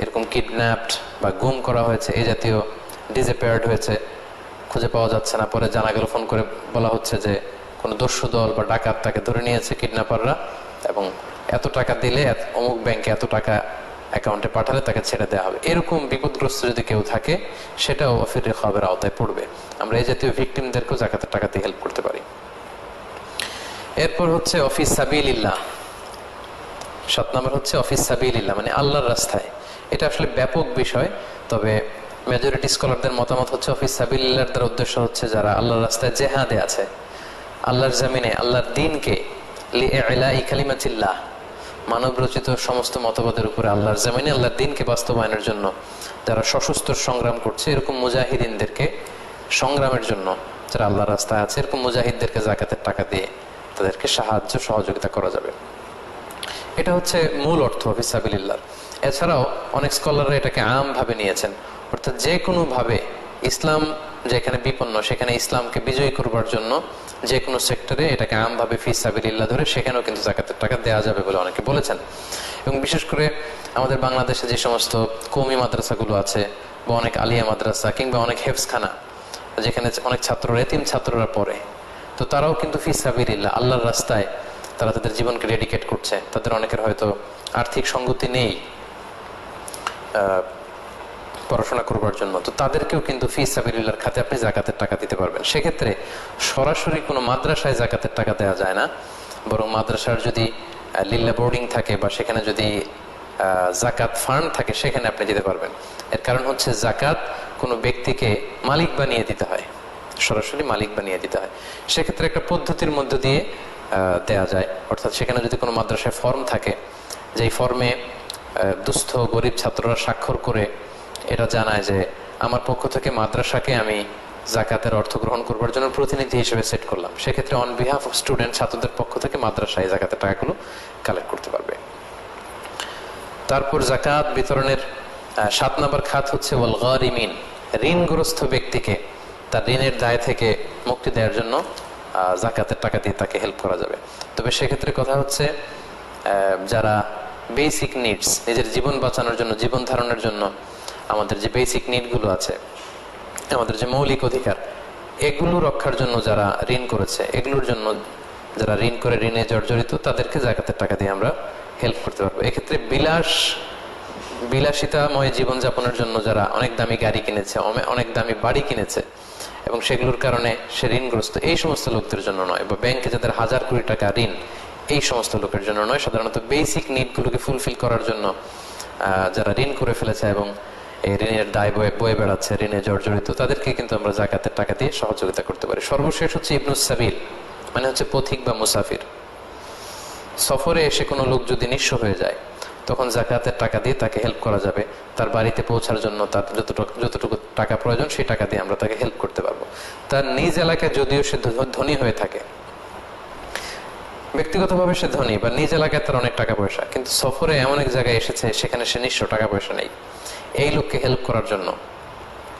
এরকম কিডন্যাপড বা গুম করা হয়েছে, এই জাতীয় ডিসঅ্যাপিয়ার্ড হয়েছে, খুঁজে পাওয়া যাচ্ছে না, পরে জানা গেল, ফোন করে বলা হচ্ছে যে কোনো দস্যু দল বা ডাকাত তাকে ধরে নিয়েছে কিডন্যাপাররা, এবং এত টাকা দিলে অমুক ব্যাংকে এত টাকা অ্যাকাউন্টে পাঠালে তাকে ছেড়ে দেওয়া হবে। এরকম বিপদগ্রস্ত যদি কেউ থাকে, সেটাও ওফির রিকাবের আওতায় পড়বে। আমরা এই জাতীয় ভিকটিমদেরকেও জাকাতের টাকা দিয়ে হেল্প করতে পারি। এরপর হচ্ছে অফিস সাবিলিল্লাহ। 7 নম্বর হচ্ছে অফিস সাবিলিল্লাহ, মানে আল্লাহর রাস্তায়। এটা আসলে ব্যাপক বিষয়, তবে মেজরিটি স্কলারদের মতামত হচ্ছে অফিস সাবিলিল্লাহর দ্বারা উদ্দেশ্য হচ্ছে যারা আল্লাহর রাস্তায় জেহাদে আছে, আল্লাহর জমিনে আল্লাহর দ্বীনকে লিইলাই কালিমাতিল্লাহ, মানব রচিত সমস্ত মতবাদের উপরে আল্লাহর জমিনে আল্লাহর দ্বীনকে বাস্তবায়নের জন্য যারা সশস্ত্র সংগ্রাম করছে, এরকম মুজাহিদিনদেরকে, সংগ্রামের জন্য যারা আল্লাহর রাস্তায় আছে, এরকম মুজাহিদদেরকে জাকাতের টাকা দিয়ে তাদেরকে সাহায্য সহযোগিতা করা যাবে। এটা হচ্ছে মূল অর্থ ফিসাবিলিল্লাহ। এছাড়াও অনেক স্কলাররা এটাকে আমভাবে নিয়েছেন, অর্থাৎ যে কোনো ভাবে ইসলাম যেখানে বিপন্ন সেখানে ইসলামকে বিজয়ী করবার জন্য যে কোনো সেক্টরে এটাকে আমভাবে ফিসাবিলিল্লাহ ধরে সেখানেও কিন্তু যাকাতের টাকা দেওয়া যাবে বলে অনেকে বলেছেন। এবং বিশেষ করে আমাদের বাংলাদেশে যে সমস্ত কওমি মাদ্রাসাগুলো আছে বা অনেক আলিয়া মাদ্রাসা কিংবা অনেক হেফজখানা যেখানে অনেক ছাত্র এতিম ছাত্ররা পড়ে, তো তারাও কিন্তু ফিসাবিলিল্লাহ আল্লাহর রাস্তায় তারা তাদের জীবনকে ডেডিকেট করছে। তাদের অনেকের হয়তো আর্থিক সঙ্গতি নেই পড়াশোনা করবার জন্য, তো তাদেরকেও কিন্তু ফিসাবিলিল্লাহর খাতে আপনি যাকাতের টাকা দিতে পারবেন। সেক্ষেত্রে সরাসরি কোনো মাদ্রাসায় যাকাতের টাকা দেওয়া যায় না, বরং মাদ্রাসার যদি লিল্লা বোর্ডিং থাকে বা সেখানে যদি যাকাত ফান্ড থাকে সেখানে আপনি দিতে পারবেন। এর কারণ হচ্ছে যাকাত কোনো ব্যক্তিকে মালিক বানিয়ে দিতে হয়, সরাসরি মালিক বানিয়ে দিতে হয়। সেক্ষেত্রে একটা পদ্ধতির মধ্য দিয়ে দেয়া যায়, অর্থাৎ সেখানে যদি কোনো মাদ্রাসায় ফর্ম থাকে, যেই ফর্মে দুস্থ গরিব ছাত্ররা স্বাক্ষর করে এটা জানায় যে আমার পক্ষ থেকে মাদ্রাসাকে আমি যাকাতের অর্থ গ্রহণ করবার জন্য প্রতিনিধি হিসেবে সেট করলাম, সেক্ষেত্রে অন বিহাফ অফ স্টুডেন্ট ছাত্রদের পক্ষ থেকে মাদ্রাসায় যাকাতের টাকাগুলো কালেক্ট করতে পারবে। তারপর যাকাত বিতরণের 7 নম্বর খাত হচ্ছে ওয়াল গারিমিন, ঋণগ্রস্ত ব্যক্তিকে তার ঋণের দায় থেকে মুক্তি দেওয়ার জন্য যাকাতের টাকা দিয়ে তাকে হেল্প করা যাবে। তবে সেক্ষেত্রে কথা হচ্ছে যারা বেসিক নিডস, নিজের জীবন বাঁচানোর জন্য, জীবন ধারণের জন্য আমাদের যে বেসিক নিডগুলো আছে, আমাদের যে মৌলিক অধিকার, এগুলো রক্ষার জন্য যারা ঋণ করেছে, এগুলোর জন্য যারা ঋণ করে ঋণে জর্জরিত তাদেরকে যাকাতের টাকা দিয়ে আমরা হেল্প করতে পারবো। এক্ষেত্রে বিলাসিতাময় জীবনযাপনের জন্য যারা অনেক দামি গাড়ি কিনেছে, অনেক দামি বাড়ি কিনেছে এবং সেগুলোর কারণে সে ঋণগ্রস্ত, এই সমস্ত লোকদের জন্য নয়, বা ব্যাংকে যাদের হাজার কোটি টাকা ঋণ, এই সমস্ত লোকের জন্য নয়। সাধারণত বেসিক নিডগুলোকে ফুলফিল করার জন্য যারা ঋণ করে ফেলেছে এবং এই ঋণের দায় বয়ে বেড়াচ্ছে, ঋণে জর্জরিত, তাদেরকে কিন্তু আমরা যাকাতের টাকা দিয়ে সহযোগিতা করতে পারি। সর্বশেষ হচ্ছে ইবনুস সাবিল, মানে হচ্ছে পথিক বা মুসাফির। সফরে এসে কোনো লোক যদি নিঃস্ব হয়ে যায় তখন যাকাতের টাকা দিয়ে তাকে হেল্প করা যাবে। তার বাড়িতে পৌঁছার জন্য তার যতটুকু টাকা প্রয়োজন সেই টাকা দিয়ে আমরা তাকে হেল্প করতে পারবো। তার নিজ এলাকায় যদিও সে ধনী হয়ে থাকে, ব্যক্তিগতভাবে সে ধনী বা নিজ এলাকায় তার অনেক টাকা পয়সা, কিন্তু সফরে এমন এক জায়গায় এসেছে সেখানে সে নিঃস্ব, টাকা পয়সা নেই, এই লোককে হেল্প করার জন্য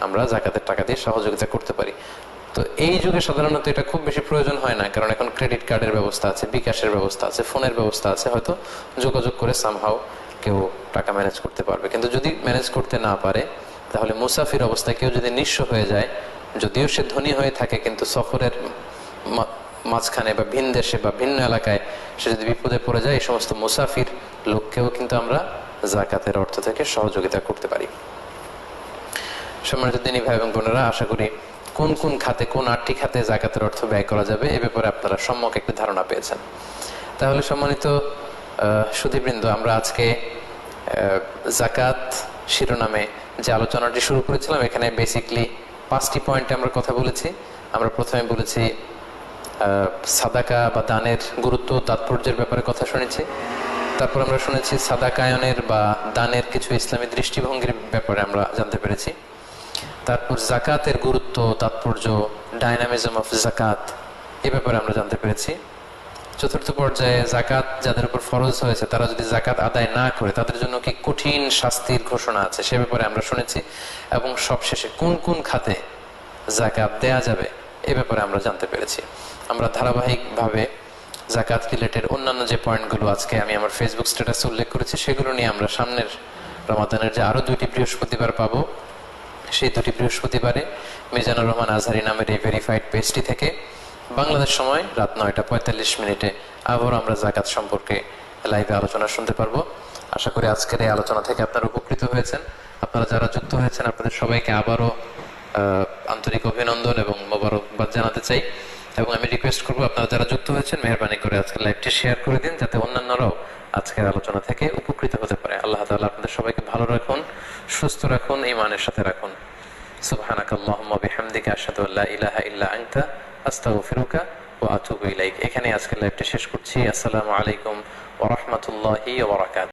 আমরা যাকাতের টাকা দিয়ে সহযোগিতা করতে পারি। তো এই যুগে সাধারণত এটা খুব বেশি প্রয়োজন হয় না, কারণ এখন ক্রেডিট কার্ডের ব্যবস্থা আছে, বিকাশের ব্যবস্থা আছে, ফোনের ব্যবস্থা আছে, হয়তো যোগাযোগ করে সামহাও কেউ টাকা ম্যানেজ করতে পারবে। কিন্তু যদি ম্যানেজ করতে না পারে তাহলে মুসাফির অবস্থায় কেউ যদি নিঃস্ব হয়ে যায়, যদিও সে ধনী হয়ে থাকে কিন্তু সফরের মাঝখানে বা ভিন দেশে বা ভিন্ন এলাকায় সে যদি বিপদে পড়ে যায়, এই সমস্ত মুসাফির লোককেও কিন্তু আমরা যাকাতের অর্থ থেকে সহযোগিতা করতে পারি। সম্মানিত দিনী ভাই এবং বোনেরা, আশা করি কোন কোন খাতে, কোন 8টি খাতে যাকাতের অর্থ ব্যয় করা যাবে এ ব্যাপারে আপনারা সম্যক একটি ধারণা পেয়েছেন। তাহলে সম্মানিত সুধীবৃন্দ, আমরা আজকে যাকাত শিরোনামে যে আলোচনাটি শুরু করেছিলাম, এখানে বেসিকলি 5টি পয়েন্টে আমরা কথা বলেছি। আমরা প্রথমে বলেছি সাদাকা বা দানের গুরুত্ব, তাৎপর্যের ব্যাপারে কথা শুনেছি। তারপর আমরা শুনেছি সাদাকায়নের বা দানের কিছু ইসলামী দৃষ্টিভঙ্গির ব্যাপারে আমরা জানতে পেরেছি। তারপর যাকাতের গুরুত্ব, তাৎপর্য, ডাইনামিজম অফ যাকাত, এ ব্যাপারে আমরা জানতে পেরেছি। চতুর্থ পর্যায়ে যাকাত যাদের উপর ফরজ হয়েছে তারা যদি যাকাত আদায় না করে তাদের জন্য কি কঠিন শাস্তির ঘোষণা আছে সে ব্যাপারে আমরা শুনেছি। এবং সবশেষে কোন কোন খাতে যাকাত দেয়া যাবে এ ব্যাপারে আমরা জানতে পেরেছি। আমরা ধারাবাহিকভাবে যাকাত রিলেটেড অন্যান্য যে পয়েন্টগুলো আজকে আমি আমার ফেসবুক স্ট্যাটাসে উল্লেখ করেছি সেগুলো নিয়ে আমরা সামনের রমাদানের যে আরো 2টি বৃহস্পতিবার পাবো, সেই 2টি বৃহস্পতিবারে মিজানুর রহমান আজহারি নামের এই ভেরিফাইড পেজটি থেকে বাংলাদেশ সময় রাত 9:45 আবার আমরা যাকাত সম্পর্কে লাইভে আলোচনা শুনতে পারবো। আশা করি আজকের এই আলোচনা থেকে আপনারা উপকৃত হয়েছেন। আপনারা যারা যুক্ত হয়েছেন আপনাদের সবাইকে আবারও আন্তরিক অভিনন্দন এবং মোবারকবাদ জানাতে চাই। এবং আমি রিকোয়েস্ট করবো আপনারা যারা যুক্ত হয়েছেন মেহরবানি করে আজকের লাইভটি শেয়ার করে দিন, যাতে অন্যান্যরাও আজকের আলোচনা থেকে উপকৃত হতে পারে। আল্লাহ তাআলা আপনাদের সবাইকে ভালো রাখুন, সুস্থ রাখুন, ঈমানের সাথে রাখুন। সুবহানাকাল্লাহুম্মা বিহামদিকা আশহাদু আল্লা ইলাহা ইল্লা আনতা আস্তাগফিরুকা ওয়া আতুবু ইলাইক। এখানে আজকের লাইভটি শেষ করছি। আসসালামু আলাইকুম ওয়া রাহমাতুল্লাহি ওয়া বারাকাতুহু।